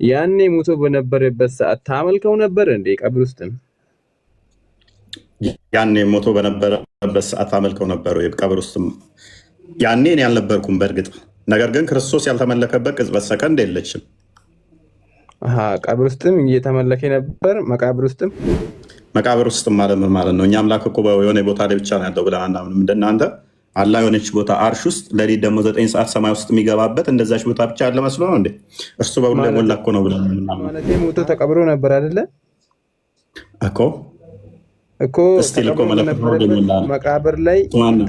ያኔ ሞቶ በነበረበት ሰዓት ታመልከው ነበር እንዴ? ቀብር ውስጥም ያኔ ሞቶ በነበረበት ሰዓት አመልከው ነበር ወይ? ቀብር ውስጥም ያኔ እኔ አልነበርኩም በእርግጥ ነገር ግን ክርስቶስ ያልተመለከበት ቅጽበት ሰከንድ የለችም። ቀብር ውስጥም እየተመለከ ነበር። መቃብር ውስጥም ማለት ምን ማለት ነው? እኛ አምላክ እኮ የሆነ ቦታ ላይ ብቻ ነው ያለው ብለን አናምንም። እንደናንተ አላህ የሆነች ቦታ አርሽ ውስጥ ለሊት ደግሞ 9 ሰዓት ሰማይ ውስጥ የሚገባበት እንደዛች ቦታ ብቻ ያለ መስሎ ነው እንዴ? እርሱ በሁሉ ላይ ሞላ እኮ ነው ብለን ማለት ሞቶ ተቀብሮ ነበር አይደለ እኮ እስቲል እኮ መቃብር ላይ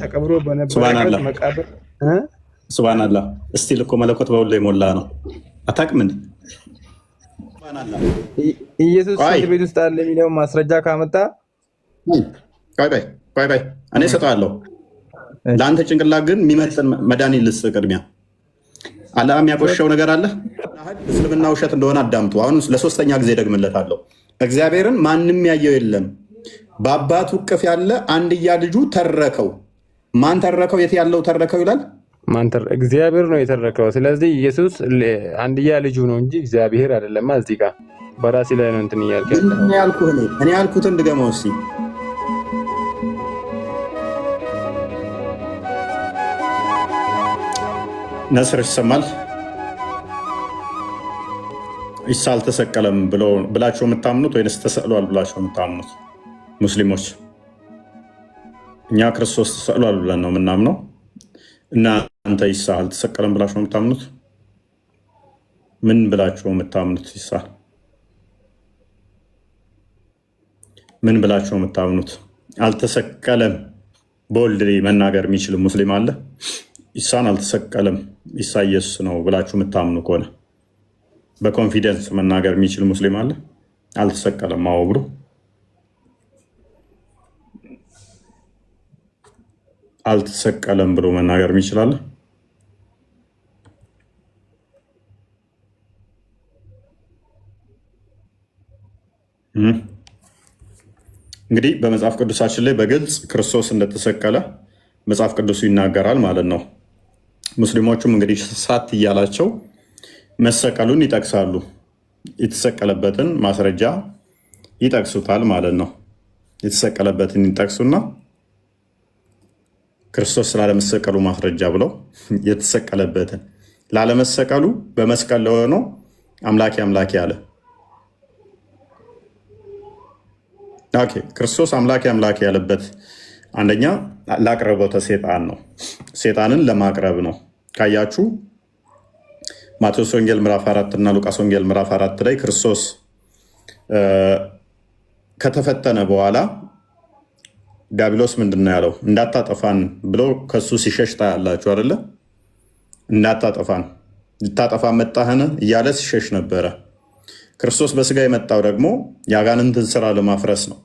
ተቀብሮ በነበረበት መቃብር ሱብሃንአላህ እስቲል እኮ መለኮት በሁሉ ላይ ሞላ ነው። አታውቅም እንዴ? ኢየሱስ ሽንት ቤት ውስጥ አለ የሚለው ማስረጃ ካመጣ ቆይ እኔ እሰጠዋለሁ። ለአንተ ጭንቅላት ግን የሚመጥን መድኃኒት ልስጥ። ቅድሚያ አላህ የሚያቆሸው ነገር አለ። እስልምና ውሸት እንደሆነ አዳምጡ። አሁን ለሶስተኛ ጊዜ ደግምለታለሁ። እግዚአብሔርን ማንም ያየው የለም፣ በአባቱ እቅፍ ያለ አንድያ ልጁ ተረከው። ማን ተረከው? የት ያለው ተረከው ይላል? እግዚአብሔር ነው የተረከው። ስለዚህ ኢየሱስ አንድያ ልጁ ነው እንጂ እግዚአብሔር አይደለም። እዚህ ጋር በራሴ ላይ ነው እንትን እያልክ እኔ ያልኩትን ድገመው እስኪ። ነስር ይሰማል። ኢሳ አልተሰቀለም ብላችሁ የምታምኑት ወይንስ ተሰቅሏል ብላችሁ የምታምኑት? ሙስሊሞች እኛ ክርስቶስ ተሰቅሏል ብለን ነው የምናምነው። እናንተ ኢሳ አልተሰቀለም ብላችሁ የምታምኑት? ምን ብላችሁ የምታምኑት? ኢሳ ምን ብላችሁ የምታምኑት? አልተሰቀለም በወልድ መናገር የሚችል ሙስሊም አለ? ኢሳን አልተሰቀለም ኢሳ ኢየሱስ ነው ብላችሁ የምታምኑ ከሆነ በኮንፊደንስ መናገር የሚችል ሙስሊም አለ? አልተሰቀለም አዎ ብሎ አልተሰቀለም ብሎ መናገር የሚችላል? እንግዲህ በመጽሐፍ ቅዱሳችን ላይ በግልጽ ክርስቶስ እንደተሰቀለ መጽሐፍ ቅዱሱ ይናገራል ማለት ነው። ሙስሊሞቹም እንግዲህ ሳት እያላቸው መሰቀሉን ይጠቅሳሉ። የተሰቀለበትን ማስረጃ ይጠቅሱታል ማለት ነው። የተሰቀለበትን ይጠቅሱና ክርስቶስ ላለመሰቀሉ ማስረጃ ብለው የተሰቀለበትን ላለመሰቀሉ በመስቀል ለሆነው አምላኬ አምላኬ አለ። ክርስቶስ አምላኬ አምላኬ ያለበት አንደኛ ላቅርቦተ ሴጣን ነው። ሴጣንን ለማቅረብ ነው። ካያችሁ ማቴዎስ ወንጌል ምዕራፍ 4 እና ሉቃስ ወንጌል ምዕራፍ 4 ላይ ክርስቶስ ከተፈተነ በኋላ ዲያብሎስ ምንድን ነው ያለው? እንዳታጠፋን ብሎ ከሱ ሲሸሽ ታያላችሁ አይደለ? እንዳታጠፋን ልታጠፋን መጣህን እያለ ሲሸሽ ነበረ። ክርስቶስ በስጋ የመጣው ደግሞ የአጋንንትን ስራ ለማፍረስ ነው።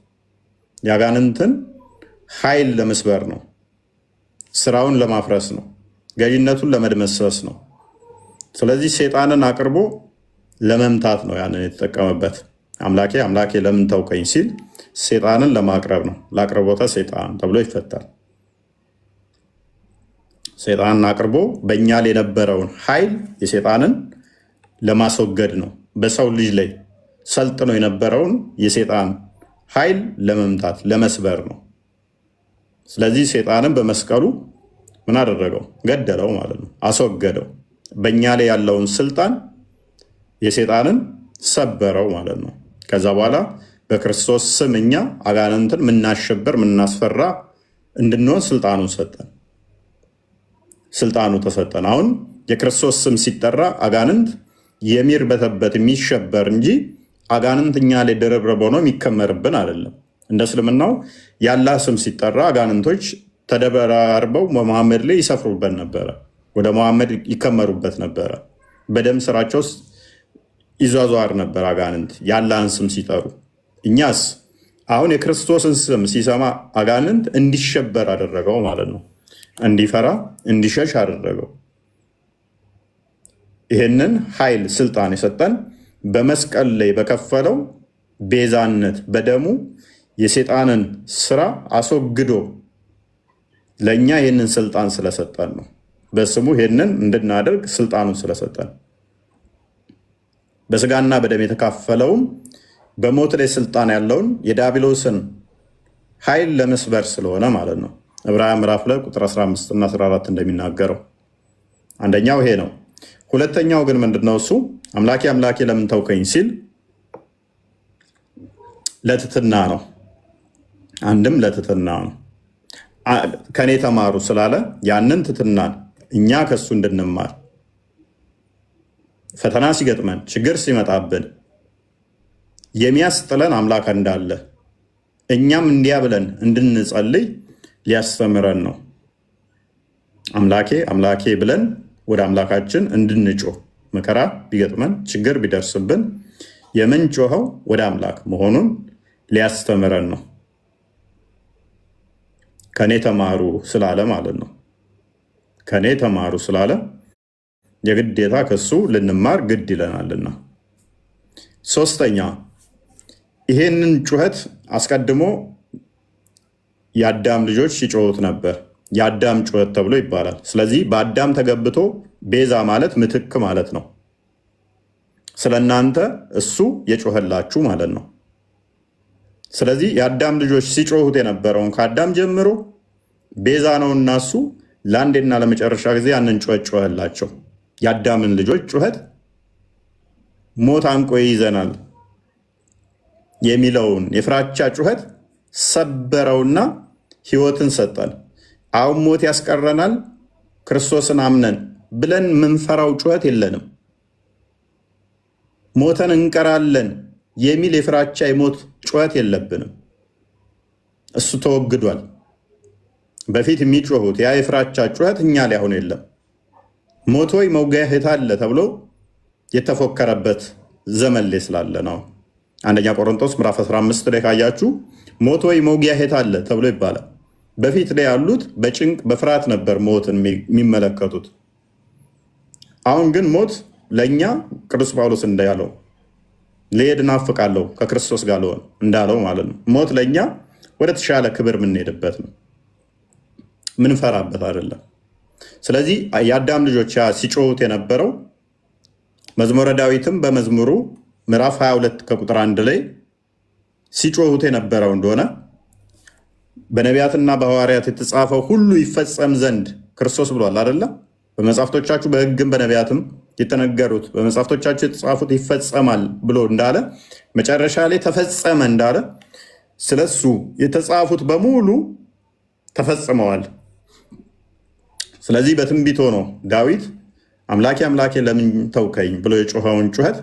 የአጋንንትን ኃይል ለመስበር ነው። ስራውን ለማፍረስ ነው። ገዥነቱን ለመድመሰስ ነው። ስለዚህ ሴጣንን አቅርቦ ለመምታት ነው ያንን የተጠቀመበት። አምላኬ አምላኬ ለምን ተውከኝ ሲል ሴጣንን ለማቅረብ ነው። ለአቅርቦተ ሴጣን ተብሎ ይፈታል። ሴጣንን አቅርቦ በእኛ ላይ የነበረውን ኃይል የሴጣንን ለማስወገድ ነው። በሰው ልጅ ላይ ሰልጥኖ የነበረውን የሴጣን ኃይል ለመምታት ለመስበር ነው። ስለዚህ ሴጣንን በመስቀሉ ምን አደረገው? ገደለው ማለት ነው። አስወገደው። በእኛ ላይ ያለውን ስልጣን የሴጣንን ሰበረው ማለት ነው። ከዛ በኋላ በክርስቶስ ስም እኛ አጋንንትን ምናሸበር ምናስፈራ እንድንሆን ስልጣኑን ሰጠን። ስልጣኑ ተሰጠን። አሁን የክርስቶስ ስም ሲጠራ አጋንንት የሚርበተበት የሚሸበር እንጂ አጋንንት እኛ ላይ ድርብርብ ሆኖ የሚከመርብን አይደለም። እንደ እስልምናው የአላህ ስም ሲጠራ አጋንንቶች ተደበራርበው በመሐመድ ላይ ይሰፍሩበት ነበረ፣ ወደ መሐመድ ይከመሩበት ነበረ። በደም ስራቸው ውስጥ ይዟዟር ነበር አጋንንት የአላህን ስም ሲጠሩ። እኛስ አሁን የክርስቶስን ስም ሲሰማ አጋንንት እንዲሸበር አደረገው ማለት ነው። እንዲፈራ እንዲሸሽ አደረገው። ይህንን ኃይል ስልጣን የሰጠን በመስቀል ላይ በከፈለው ቤዛነት በደሙ የሴጣንን ስራ አስወግዶ ለእኛ ይህንን ስልጣን ስለሰጠን ነው። በስሙ ይህንን እንድናደርግ ስልጣኑን ስለሰጠን በስጋና በደም የተካፈለውም በሞት ላይ ስልጣን ያለውን የዲያብሎስን ኃይል ለመስበር ስለሆነ ማለት ነው። ዕብራውያን ምዕራፍ 2 ቁጥር 15 እና 14 እንደሚናገረው አንደኛው ይሄ ነው። ሁለተኛው ግን ምንድነው? እሱ አምላኬ አምላኬ ለምን ተውከኝ ሲል ለትትና ነው። አንድም ለትትና ነው። ከኔ ተማሩ ስላለ ያንን ትትናን እኛ ከሱ እንድንማር ፈተና ሲገጥመን ችግር ሲመጣብን የሚያስጥለን አምላክ እንዳለ እኛም እንዲያ ብለን እንድንጸልይ ሊያስተምረን ነው። አምላኬ አምላኬ ብለን ወደ አምላካችን እንድንጮህ መከራ ቢገጥመን ችግር ቢደርስብን የምንጮኸው ወደ አምላክ መሆኑን ሊያስተምረን ነው። ከኔ ተማሩ ስላለ ማለት ነው። ከኔ ተማሩ ስላለ የግዴታ ከሱ ልንማር ግድ ይለናልና። ሶስተኛ ይሄንን ጩኸት አስቀድሞ የአዳም ልጆች ሲጮሁት ነበር። የአዳም ጩኸት ተብሎ ይባላል። ስለዚህ በአዳም ተገብቶ ቤዛ ማለት ምትክ ማለት ነው። ስለእናንተ እሱ የጮኸላችሁ ማለት ነው። ስለዚህ የአዳም ልጆች ሲጮሁት የነበረውን ከአዳም ጀምሮ ቤዛ ነውና እሱ ለአንዴና ለመጨረሻ ጊዜ ያንን ጩኸት ጮኸላቸው። የአዳምን ልጆች ጩኸት ሞት አንቆ ይይዘናል የሚለውን የፍራቻ ጩኸት ሰበረውና ሕይወትን ሰጠን። አሁን ሞት ያስቀረናል ክርስቶስን አምነን ብለን ምንፈራው ጩኸት የለንም። ሞተን እንቀራለን የሚል የፍራቻ የሞት ጩኸት የለብንም። እሱ ተወግዷል። በፊት የሚጮሁት ያ የፍራቻ ጩኸት እኛ ላይ አሁን የለም። ሞት ሆይ መውጊያህ የት አለ ተብሎ የተፎከረበት ዘመን ላይ ስላለ ነው። አንደኛ ቆሮንቶስ ምዕራፍ 15 ላይ ካያችሁ ሞት ሆይ መውጊያህ የት አለ ተብሎ ይባላል። በፊት ላይ ያሉት በጭንቅ በፍርሃት ነበር ሞትን የሚመለከቱት። አሁን ግን ሞት ለእኛ ቅዱስ ጳውሎስ እንዳለው ልሄድ እናፍቃለሁ ከክርስቶስ ጋር ልሆን እንዳለው ማለት ነው። ሞት ለእኛ ወደ ተሻለ ክብር የምንሄድበት ነው፣ ምንፈራበት አይደለም። ስለዚህ የአዳም ልጆች ሲጮሁት የነበረው መዝሙረ ዳዊትም በመዝሙሩ ምዕራፍ 22 ከቁጥር 1 ላይ ሲጮሁት የነበረው እንደሆነ በነቢያትና በሐዋርያት የተጻፈው ሁሉ ይፈጸም ዘንድ ክርስቶስ ብሏል አይደለም? በመጽሐፍቶቻችሁ በሕግም በነቢያትም የተነገሩት በመጽሐፍቶቻችሁ የተጻፉት ይፈጸማል ብሎ እንዳለ መጨረሻ ላይ ተፈጸመ እንዳለ ስለሱ የተጻፉት በሙሉ ተፈጽመዋል። ስለዚህ በትንቢት ሆኖ ዳዊት አምላኬ አምላኬ ለምን ተውከኝ ብሎ የጮኸውን ጩኸት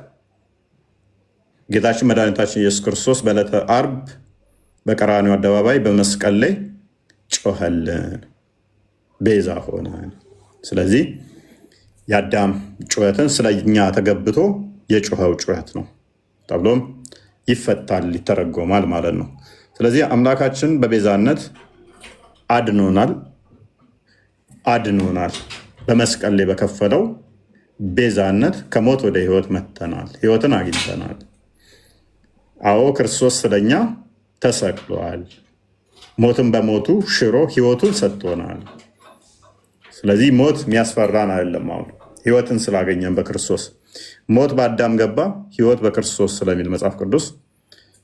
ጌታችን መድኃኒታችን ኢየሱስ ክርስቶስ በዕለተ ዓርብ በቀራንዮ አደባባይ በመስቀል ላይ ጮኸልን፣ ቤዛ ሆነን። ስለዚህ የአዳም ጩኸትን ስለኛ ተገብቶ የጮኸው ጩኸት ነው ተብሎም ይፈታል፣ ይተረጎማል ማለት ነው። ስለዚህ አምላካችን በቤዛነት አድኖናል። በመስቀል ላይ በከፈለው ቤዛነት ከሞት ወደ ህይወት መጥተናል፣ ህይወትን አግኝተናል። አዎ ክርስቶስ ስለኛ ተሰቅሏል። ሞትን በሞቱ ሽሮ ህይወቱን ሰጥቶናል። ስለዚህ ሞት የሚያስፈራን አይደለም። አሁን ህይወትን ስላገኘን በክርስቶስ ሞት በአዳም ገባ፣ ህይወት በክርስቶስ ስለሚል መጽሐፍ ቅዱስ።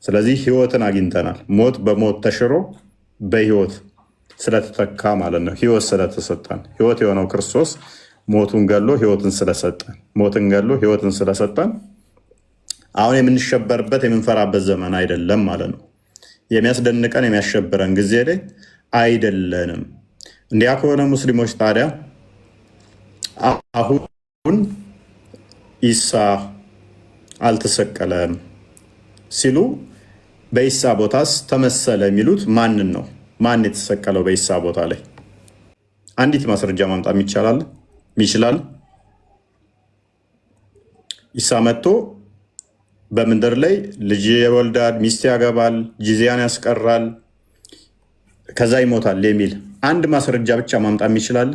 ስለዚህ ህይወትን አግኝተናል። ሞት በሞት ተሽሮ በህይወት ስለተተካ ማለት ነው። ህይወት ስለተሰጠን፣ ህይወት የሆነው ክርስቶስ ሞቱን ገሎ ህይወትን ስለሰጠን፣ ሞትን ገሎ ህይወትን ስለሰጠን አሁን የምንሸበርበት የምንፈራበት ዘመን አይደለም ማለት ነው። የሚያስደንቀን የሚያሸብረን ጊዜ ላይ አይደለንም። እንዲያ ከሆነ ሙስሊሞች ታዲያ አሁን ኢሳ አልተሰቀለም ሲሉ በኢሳ ቦታስ ተመሰለ የሚሉት ማንን ነው? ማን የተሰቀለው በኢሳ ቦታ ላይ? አንዲት ማስረጃ ማምጣት ይችላል? ኢሳ መጥቶ በምድር ላይ ልጅ ይወልዳል፣ ሚስት ያገባል፣ ጂዚያን ያስቀራል፣ ከዛ ይሞታል የሚል አንድ ማስረጃ ብቻ ማምጣት ይችላል?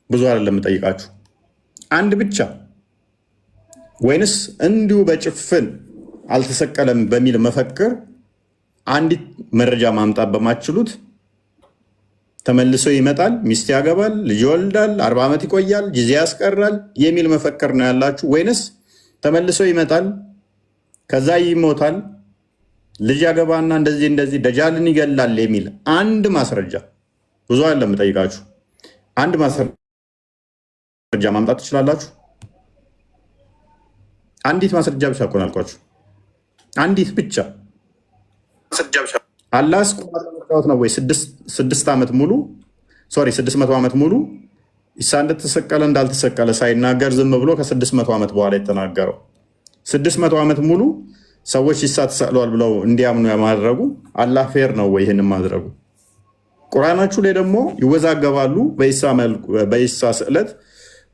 ብዙ አይደለም የምጠይቃችሁ፣ አንድ ብቻ። ወይንስ እንዲሁ በጭፍን አልተሰቀለም በሚል መፈክር አንዲት መረጃ ማምጣት በማችሉት ተመልሶ ይመጣል፣ ሚስት ያገባል፣ ልጅ ይወልዳል፣ 40 ዓመት ይቆያል፣ ጊዜ ያስቀራል የሚል መፈክር ነው ያላችሁ? ወይንስ ተመልሶ ይመጣል፣ ከዛ ይሞታል፣ ልጅ ያገባና እንደዚህ ደጃልን ይገላል የሚል አንድ ማስረጃ ብዙ አይደለም የምጠይቃችሁ፣ አንድ ማስረጃ ማምጣት ትችላላችሁ? አንዲት ማስረጃ ብቻ እኮ ነው ያልኳችሁ። አንዲት ብቻ አላስ ቁርአን ነው ወይ 600 ዓመት ሙሉ ኢሳ እንደተሰቀለ እንዳልተሰቀለ ሳይናገር ዝም ብሎ ከ600 ዓመት በኋላ የተናገረው? 600 ዓመት ሙሉ ሰዎች ኢሳ ተሰቅሏል ብለው እንዲያምኑ የማድረጉ አላህ ፌር ነው ወይ? ይህን ማድረጉ ቁርአናችሁ ላይ ደግሞ ይወዛገባሉ። በኢሳ ስዕለት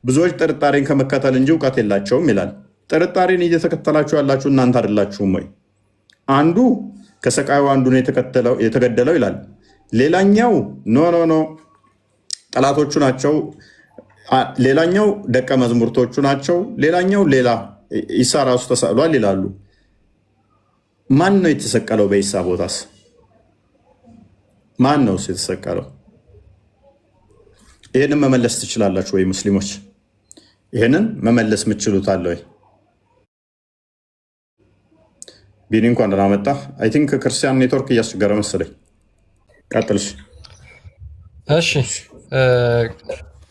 ብዙዎች ጥርጣሬን ከመከተል እንጂ እውቀት የላቸውም ይላል። ጥርጣሬን እየተከተላችሁ ያላችሁ እናንተ አይደላችሁም ወይ? አንዱ ከሰቃዩ አንዱ ነው የተገደለው ይላል። ሌላኛው ኖ ጠላቶቹ ናቸው፣ ሌላኛው ደቀ መዝሙርቶቹ ናቸው፣ ሌላኛው ሌላ ኢሳ ራሱ ተሰቅሏል ይላሉ። ማን ነው የተሰቀለው? በኢሳ ቦታስ ማን ነው የተሰቀለው? ይህንን መመለስ ትችላላችሁ ወይ ሙስሊሞች? ይህንን መመለስ የምትችሉት አለ ወይ? ቢኒ እንኳን ደህና መጣህ። አይ ቲንክ ክርስቲያን ኔትወርክ እያስቸገረ መሰለኝ። ቀጥልሽ። እሺ፣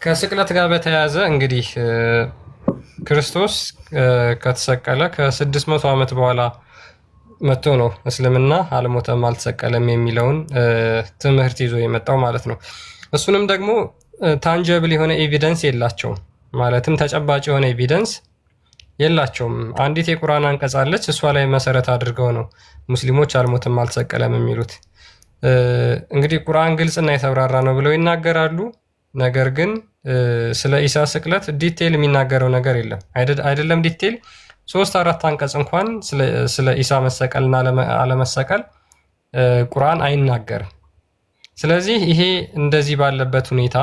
ከስቅለት ጋር በተያያዘ እንግዲህ ክርስቶስ ከተሰቀለ ከ600 ዓመት በኋላ መጥቶ ነው እስልምና አልሞተም አልተሰቀለም የሚለውን ትምህርት ይዞ የመጣው ማለት ነው። እሱንም ደግሞ ታንጀብል የሆነ ኤቪደንስ የላቸውም፣ ማለትም ተጨባጭ የሆነ ኤቪደንስ የላቸውም። አንዲት የቁርአን አንቀጽ አለች፣ እሷ ላይ መሰረት አድርገው ነው ሙስሊሞች አልሞተም አልተሰቀለም የሚሉት። እንግዲህ ቁርአን ግልጽና የተብራራ ነው ብለው ይናገራሉ። ነገር ግን ስለ ኢሳ ስቅለት ዲቴይል የሚናገረው ነገር የለም። አይደለም ዲቴይል 3-4 አንቀጽ እንኳን ስለ ኢሳ መሰቀልና አለመሰቀል ቁርአን አይናገርም። ስለዚህ ይሄ እንደዚህ ባለበት ሁኔታ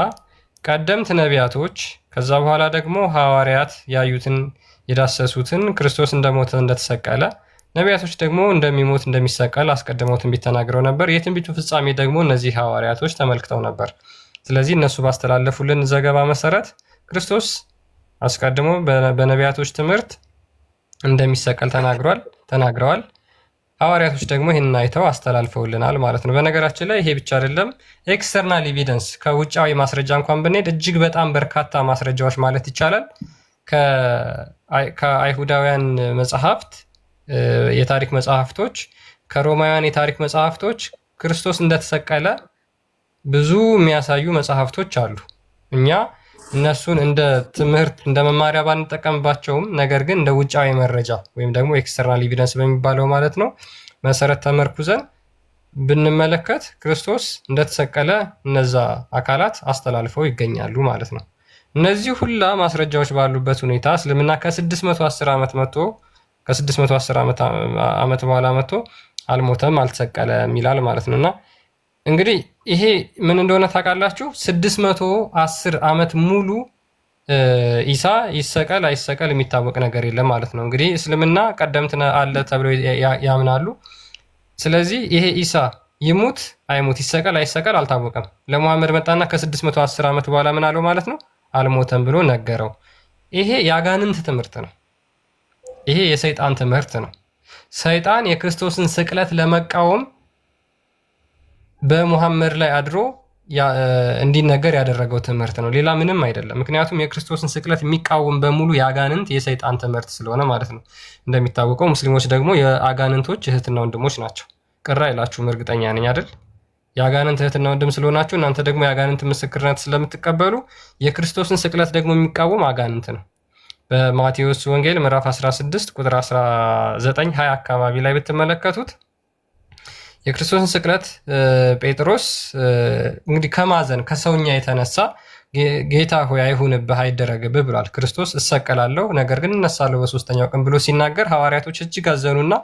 ቀደምት ነቢያቶች ከዛ በኋላ ደግሞ ሐዋርያት ያዩትን የዳሰሱትን ክርስቶስ እንደሞተ እንደተሰቀለ ነቢያቶች ደግሞ እንደሚሞት እንደሚሰቀል አስቀድመው ትንቢት ተናግረው ነበር። የትንቢቱ ፍጻሜ ደግሞ እነዚህ ሐዋርያቶች ተመልክተው ነበር። ስለዚህ እነሱ ባስተላለፉልን ዘገባ መሰረት ክርስቶስ አስቀድሞ በነቢያቶች ትምህርት እንደሚሰቀል ተናግረዋል። ሐዋርያቶች ደግሞ ይህንን አይተው አስተላልፈውልናል ማለት ነው። በነገራችን ላይ ይሄ ብቻ አይደለም፣ ኤክስተርናል ኤቪደንስ ከውጫዊ ማስረጃ እንኳን ብንሄድ እጅግ በጣም በርካታ ማስረጃዎች ማለት ይቻላል ከአይሁዳውያን መጽሐፍት፣ የታሪክ መጽሐፍቶች፣ ከሮማውያን የታሪክ መጽሐፍቶች ክርስቶስ እንደተሰቀለ ብዙ የሚያሳዩ መጽሐፍቶች አሉ። እኛ እነሱን እንደ ትምህርት እንደ መማሪያ ባንጠቀምባቸውም ነገር ግን እንደ ውጫዊ መረጃ ወይም ደግሞ ኤክስተርናል ኤቪደንስ በሚባለው ማለት ነው መሰረት ተመርኩዘን ብንመለከት ክርስቶስ እንደተሰቀለ እነዛ አካላት አስተላልፈው ይገኛሉ ማለት ነው። እነዚህ ሁላ ማስረጃዎች ባሉበት ሁኔታ እስልምና ከ610 ዓመት በኋላ መጥቶ አልሞተም አልተሰቀለም ይላል ማለት ነውና እንግዲህ ይሄ ምን እንደሆነ ታውቃላችሁ? 610 ዓመት ሙሉ ኢሳ ይሰቀል አይሰቀል የሚታወቅ ነገር የለም ማለት ነው። እንግዲህ እስልምና ቀደምት አለ ተብለው ያምናሉ። ስለዚህ ይሄ ኢሳ ይሙት አይሙት ይሰቀል አይሰቀል አልታወቀም። ለሙሐመድ መጣና ከ610 ዓመት በኋላ ምን አለው ማለት ነው? አልሞተም ብሎ ነገረው። ይሄ የአጋንንት ትምህርት ነው። ይሄ የሰይጣን ትምህርት ነው። ሰይጣን የክርስቶስን ስቅለት ለመቃወም በሙሐመድ ላይ አድሮ እንዲነገር ያደረገው ትምህርት ነው። ሌላ ምንም አይደለም። ምክንያቱም የክርስቶስን ስቅለት የሚቃወም በሙሉ የአጋንንት የሰይጣን ትምህርት ስለሆነ ማለት ነው። እንደሚታወቀው ሙስሊሞች ደግሞ የአጋንንቶች እህትና ወንድሞች ናቸው። ቅር አይላችሁም? እርግጠኛ ነኝ አይደል? የአጋንንት እህትና ወንድም ስለሆናችሁ እናንተ ደግሞ የአጋንንት ምስክርነት ስለምትቀበሉ የክርስቶስን ስቅለት ደግሞ የሚቃወም አጋንንት ነው። በማቴዎስ ወንጌል ምዕራፍ 16 ቁጥር 19-20 አካባቢ ላይ ብትመለከቱት የክርስቶስን ስቅለት ጴጥሮስ እንግዲህ ከማዘን ከሰውኛ የተነሳ ጌታ ሆይ አይሁንብህ አይደረግብህ ብሏል። ክርስቶስ እሰቀላለሁ ነገር ግን እነሳለሁ በሶስተኛው ቀን ብሎ ሲናገር ሐዋርያቶች እጅግ አዘኑና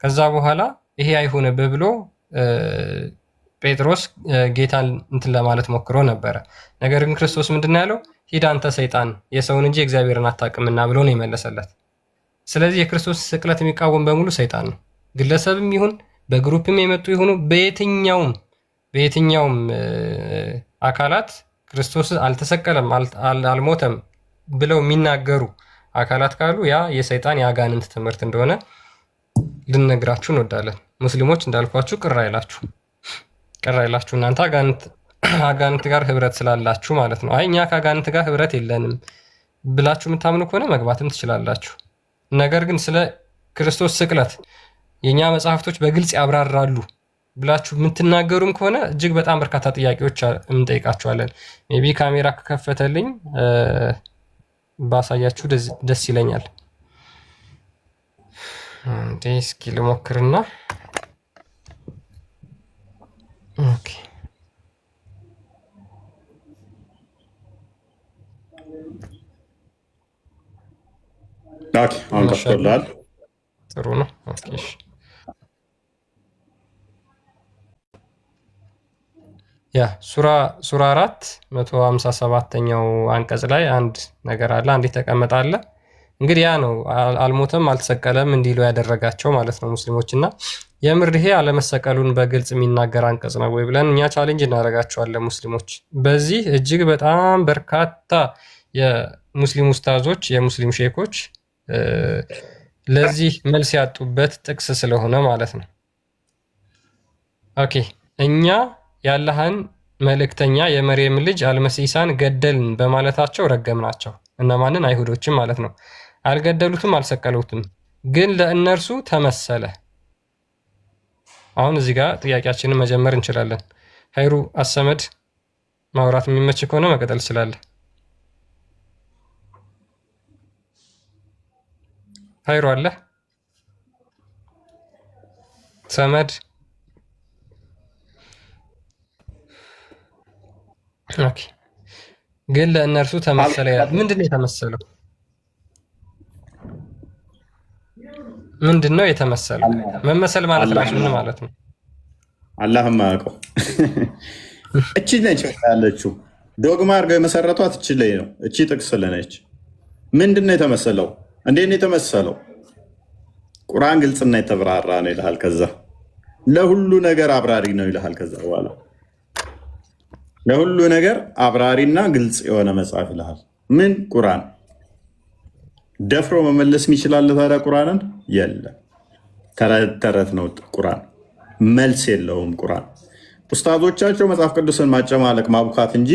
ከዛ በኋላ ይሄ አይሁንብህ ብሎ ጴጥሮስ ጌታን እንትን ለማለት ሞክሮ ነበረ። ነገር ግን ክርስቶስ ምንድን ያለው? ሂድ አንተ ሰይጣን የሰውን እንጂ እግዚአብሔርን አታውቅምና ብሎ ነው የመለሰለት። ስለዚህ የክርስቶስ ስቅለት የሚቃወም በሙሉ ሰይጣን ነው። ግለሰብም ይሁን በግሩፕም የመጡ ይሁኑ በየትኛውም አካላት ክርስቶስ አልተሰቀለም አልሞተም ብለው የሚናገሩ አካላት ካሉ ያ የሰይጣን የአጋንንት ትምህርት እንደሆነ ልንነግራችሁ እንወዳለን። ሙስሊሞች እንዳልኳችሁ ቅር አይላችሁ እናንተ አጋንንት ጋር ህብረት ስላላችሁ ማለት ነው። አይ እኛ ከአጋንንት ጋር ህብረት የለንም ብላችሁ የምታምኑ ከሆነ መግባትም ትችላላችሁ። ነገር ግን ስለ ክርስቶስ ስቅለት የእኛ መጽሐፍቶች በግልጽ ያብራራሉ ብላችሁ የምትናገሩም ከሆነ እጅግ በጣም በርካታ ጥያቄዎች እንጠይቃችኋለን። ሜይ ቢ ካሜራ ከከፈተልኝ ባሳያችሁ ደስ ይለኛል። እንዴ እስኪ ልሞክርና ኦኬ ኦኬ አሁን ከፍቶልሃል። ጥሩ ነው። ኦኬ እሺ ያ ሱራ 4 157ኛው አንቀጽ ላይ አንድ ነገር አለ፣ አንድ የተቀመጠ አለ። እንግዲህ ያ ነው አልሞተም አልተሰቀለም እንዲሉ ያደረጋቸው ማለት ነው ሙስሊሞች። እና የምር ይሄ አለመሰቀሉን በግልጽ የሚናገር አንቀጽ ነው ወይ ብለን እኛ ቻሌንጅ እናደርጋቸዋለን ሙስሊሞች። በዚህ እጅግ በጣም በርካታ የሙስሊም ኡስታዞች የሙስሊም ሼኮች ለዚህ መልስ ያጡበት ጥቅስ ስለሆነ ማለት ነው። ኦኬ እኛ የአላህን መልእክተኛ የመርየም ልጅ አልመሲሳን ገደልን በማለታቸው ረገምናቸው። እነማንን? አይሁዶችም ማለት ነው። አልገደሉትም፣ አልሰቀሉትም፣ ግን ለእነርሱ ተመሰለ። አሁን እዚህ ጋር ጥያቄያችንን መጀመር እንችላለን። ሀይሩ አሰመድ ማውራት የሚመች ከሆነ መቀጠል ትችላለህ። ሀይሩ አለ? ሰመድ ኦኬ። ግን ለእነርሱ ተመሰለ ይላል። ምንድን ነው የተመሰለው? ምንድን ነው የተመሰለው? መመሰል ማለት ራሱ ምን ማለት ነው? አላህም አያውቀው። እቺ ነች ያለችው ዶግማ አድርገው የመሰረቷት እቺ ላይ ነው። እቺ ጥቅስ ስለነች ምንድን ነው የተመሰለው? እንዴት ነው የተመሰለው? ቁርአን ግልጽና የተብራራ ነው ይልሃል። ከዛ ለሁሉ ነገር አብራሪ ነው ይልሃል። ከዛ በኋላ ለሁሉ ነገር አብራሪና ግልጽ የሆነ መጽሐፍ ይልሃል። ምን ቁርአን ደፍሮ መመለስ የሚችላል ታዲያ? ቁርአንን የለም። ተረት ተረት ነው ቁርአን፣ መልስ የለውም ቁርአን። ኡስታዞቻቸው መጽሐፍ ቅዱስን ማጨማለቅ ማቡካት እንጂ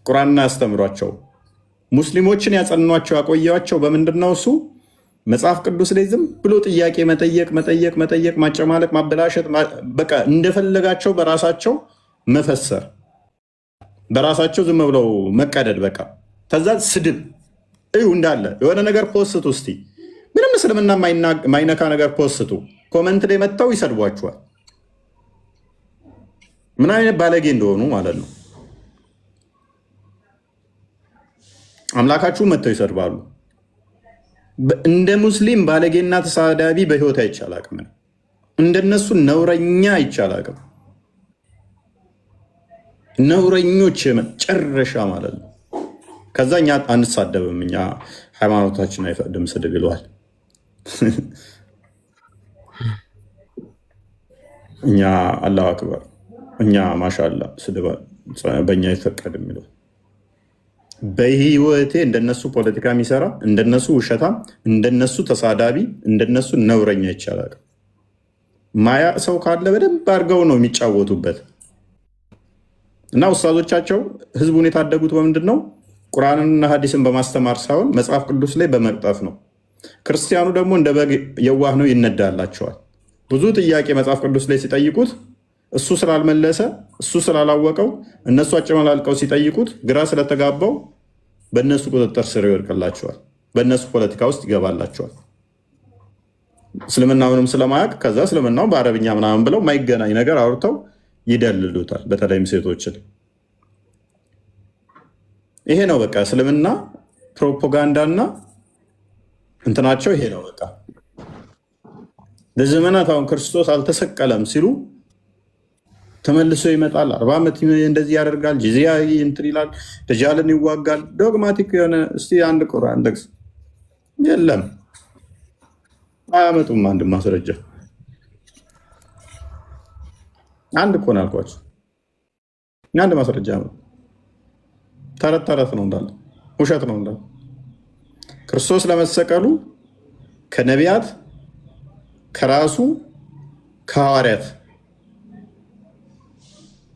ቁርአንን አያስተምሯቸው። ሙስሊሞችን ያጸኗቸው ያቆያቸው በምንድን ነው? እሱ መጽሐፍ ቅዱስ ላይ ዝም ብሎ ጥያቄ መጠየቅ፣ ማጨማለቅ፣ ማበላሸት፣ በቃ እንደፈለጋቸው በራሳቸው መፈሰር፣ በራሳቸው ዝም ብለው መቀደድ፣ በቃ ከዛ ስድብ እዩ እንዳለ የሆነ ነገር ፖስቱ። እስቲ ምንም እስልምና ማይነካ ነገር ፖስቱ፣ ኮመንት ላይ መጥተው ይሰድቧቸዋል። ምን አይነት ባለጌ እንደሆኑ ማለት ነው። አምላካችሁ መጥተው ይሰድባሉ። እንደ ሙስሊም ባለጌና ተሳዳቢ በህይወት አይቻል አቅም ነው። እንደነሱ ነውረኛ አይቻል አቅም፣ ነውረኞች መጨረሻ ማለት ነው። ከዛ እኛ አንሳደብም፣ እኛ ሃይማኖታችን አይፈቅድም ስድብ ይለዋል። እኛ አላሁ አክበር፣ እኛ ማሻላ ስድብ በእኛ አይፈቀድም ይለዋል። በህይወቴ እንደነሱ ፖለቲካ የሚሰራ እንደነሱ ውሸታም፣ እንደነሱ ተሳዳቢ፣ እንደነሱ ነውረኛ ይቻላል። ማያ ሰው ካለ በደንብ አድርገው ነው የሚጫወቱበት። እና ኡስታዞቻቸው ህዝቡን የታደጉት በምንድን ነው? ቁርአንንና ሀዲስን በማስተማር ሳይሆን መጽሐፍ ቅዱስ ላይ በመቅጠፍ ነው። ክርስቲያኑ ደግሞ እንደ በግ የዋህ ነው፣ ይነዳላቸዋል። ብዙ ጥያቄ መጽሐፍ ቅዱስ ላይ ሲጠይቁት እሱ ስላልመለሰ እሱ ስላላወቀው እነሱ አጨመላልቀው ሲጠይቁት ግራ ስለተጋባው በእነሱ ቁጥጥር ስር ይወድቅላቸዋል፣ በእነሱ ፖለቲካ ውስጥ ይገባላቸዋል። እስልምናውንም ስለማያውቅ ከዛ እስልምናው በአረብኛ ምናምን ብለው ማይገናኝ ነገር አውርተው ይደልሉታል፣ በተለይም ሴቶችን። ይሄ ነው በቃ እስልምና ፕሮፓጋንዳና እንትናቸው ይሄ ነው በቃ። ለዘመናት አሁን ክርስቶስ አልተሰቀለም ሲሉ ተመልሶ ይመጣል፣ 40 ዓመት እንደዚህ ያደርጋል፣ ጂዚያ እንትን ይላል፣ ደጃልን ይዋጋል። ዶግማቲክ የሆነ እስቲ አንድ ቁርአን ጥቅስ የለም፣ አያመጡም። አንድ ማስረጃ አንድ እኮ ነው ያልኳቸው። አንድ ማስረጃ ነው። ተረት ተረት ነው እንዳለ፣ ውሸት ነው እንዳለ። ክርስቶስ ለመሰቀሉ ከነቢያት ከራሱ ከሐዋርያት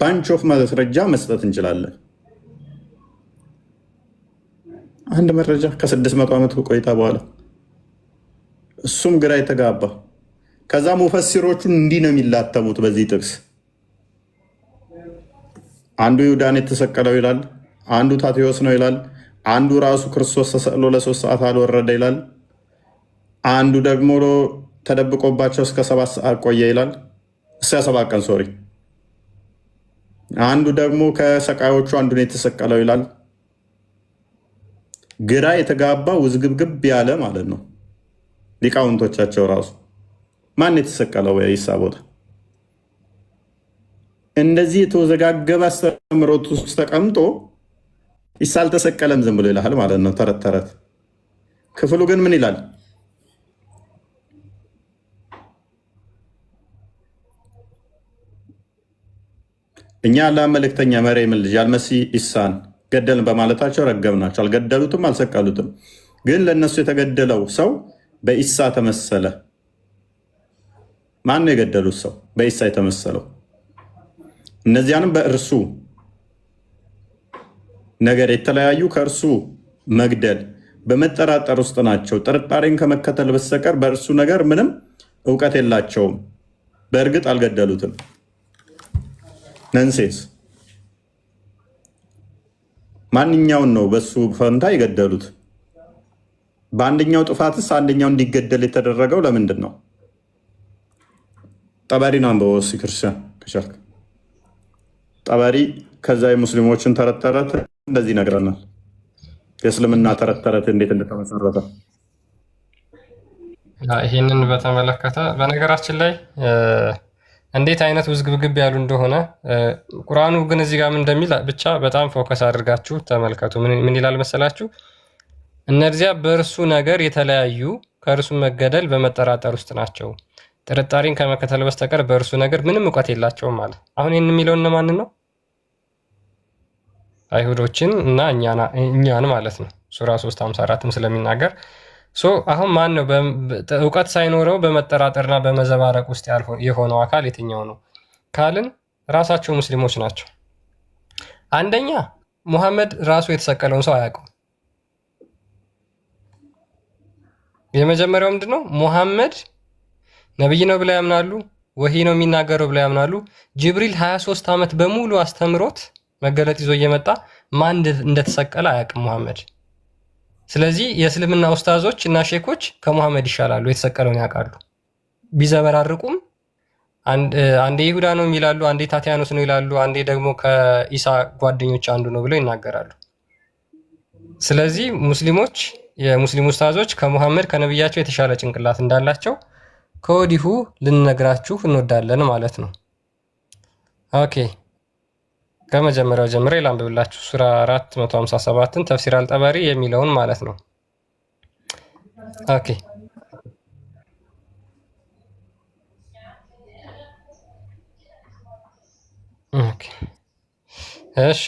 ባንች ኦፍ ማስረጃ መስጠት እንችላለን። አንድ መረጃ ከ600 ዓመት ቆይታ በኋላ እሱም ግራ የተጋባ። ከዛ ሙፈሲሮቹን እንዲህ ነው የሚላተሙት በዚህ ጥቅስ። አንዱ ይሁዳን የተሰቀለው ይላል፣ አንዱ ታቴዎስ ነው ይላል፣ አንዱ ራሱ ክርስቶስ ተሰቅሎ ለ3 ሰዓት አልወረደ ይላል፣ አንዱ ደግሞ ተደብቆባቸው እስከ 7 ሰዓት ቆየ ይላል። እስከ 7 ቀን ሶሪ። አንዱ ደግሞ ከሰቃዮቹ አንዱን የተሰቀለው ይላል። ግራ የተጋባ ውዝግብግብ ያለ ማለት ነው። ሊቃውንቶቻቸው ራሱ ማን የተሰቀለው በኢሳ ቦታ እንደዚህ የተወዘጋገበ አስተምሮት ውስጥ ተቀምጦ ኢሳ አልተሰቀለም ዝም ብሎ ይልሃል ማለት ነው። ተረት ተረት። ክፍሉ ግን ምን ይላል? እኛ አላህ መልእክተኛ መርየምን ልጅ አልመሲህ ኢሳን ገደልን በማለታቸው ረገምናቸው። አልገደሉትም፣ አልሰቀሉትም። ግን ለእነሱ የተገደለው ሰው በኢሳ ተመሰለ። ማን ነው የገደሉት ሰው? በኢሳ የተመሰለው። እነዚያንም በእርሱ ነገር የተለያዩ ከእርሱ መግደል በመጠራጠር ውስጥ ናቸው። ጥርጣሬን ከመከተል በስተቀር በእርሱ ነገር ምንም እውቀት የላቸውም። በእርግጥ አልገደሉትም። ነንሴስ። ማንኛውን ነው በሱ ፈንታ የገደሉት? በአንደኛው ጥፋትስ አንደኛው እንዲገደል የተደረገው ለምንድን ነው? ጠበሪን አንብበው እስኪ ክርስቲያን ከቻልክ። ጠበሪ ከዛ የሙስሊሞችን ተረት ተረት እንደዚህ ይነግረናል። የእስልምና ተረት ተረት እንዴት እንደተመሰረተ ይህንን በተመለከተ በነገራችን ላይ እንዴት አይነት ውዝግብግብ ያሉ እንደሆነ ቁርአኑ ግን እዚህ ጋር ምን እንደሚል ብቻ በጣም ፎከስ አድርጋችሁ ተመልከቱ። ምን ይላል መሰላችሁ? እነዚያ በእርሱ ነገር የተለያዩ ከእርሱ መገደል በመጠራጠር ውስጥ ናቸው። ጥርጣሬን ከመከተል በስተቀር በእርሱ ነገር ምንም እውቀት የላቸውም ማለት። አሁን ይህን የሚለው እነማንን ነው? አይሁዶችን እና እኛን ማለት ነው። ሱራ 354ም ስለሚናገር አሁን ማን ነው እውቀት ሳይኖረው በመጠራጠርና በመዘባረቅ ውስጥ የሆነው አካል የትኛው ነው ካልን ራሳቸው ሙስሊሞች ናቸው። አንደኛ ሙሐመድ ራሱ የተሰቀለውን ሰው አያውቁም። የመጀመሪያው ምንድን ነው? ሙሐመድ ነብይ ነው ብለው ያምናሉ። ወሂ ነው የሚናገረው ብለው ያምናሉ። ጅብሪል 23 ዓመት በሙሉ አስተምሮት መገለጥ ይዞ እየመጣ ማን እንደተሰቀለ አያውቅም ሙሐመድ። ስለዚህ የእስልምና ኡስታዞች እና ሼኮች ከሙሐመድ ይሻላሉ፣ የተሰቀለውን ያውቃሉ። ቢዘበራርቁም አንዴ ይሁዳ ነው ይላሉ፣ አንዴ ታቲያኖስ ነው ይላሉ፣ አንዴ ደግሞ ከኢሳ ጓደኞች አንዱ ነው ብለው ይናገራሉ። ስለዚህ ሙስሊሞች የሙስሊም ኡስታዞች ከሙሐመድ ከነብያቸው የተሻለ ጭንቅላት እንዳላቸው ከወዲሁ ልንነግራችሁ እንወዳለን ማለት ነው። ኦኬ ከመጀመሪያው ጀምሬ ላንብብላችሁ። ሱራ 457ን ተፍሲር አልጠበሪ የሚለውን ማለት ነው። ኦኬ እሺ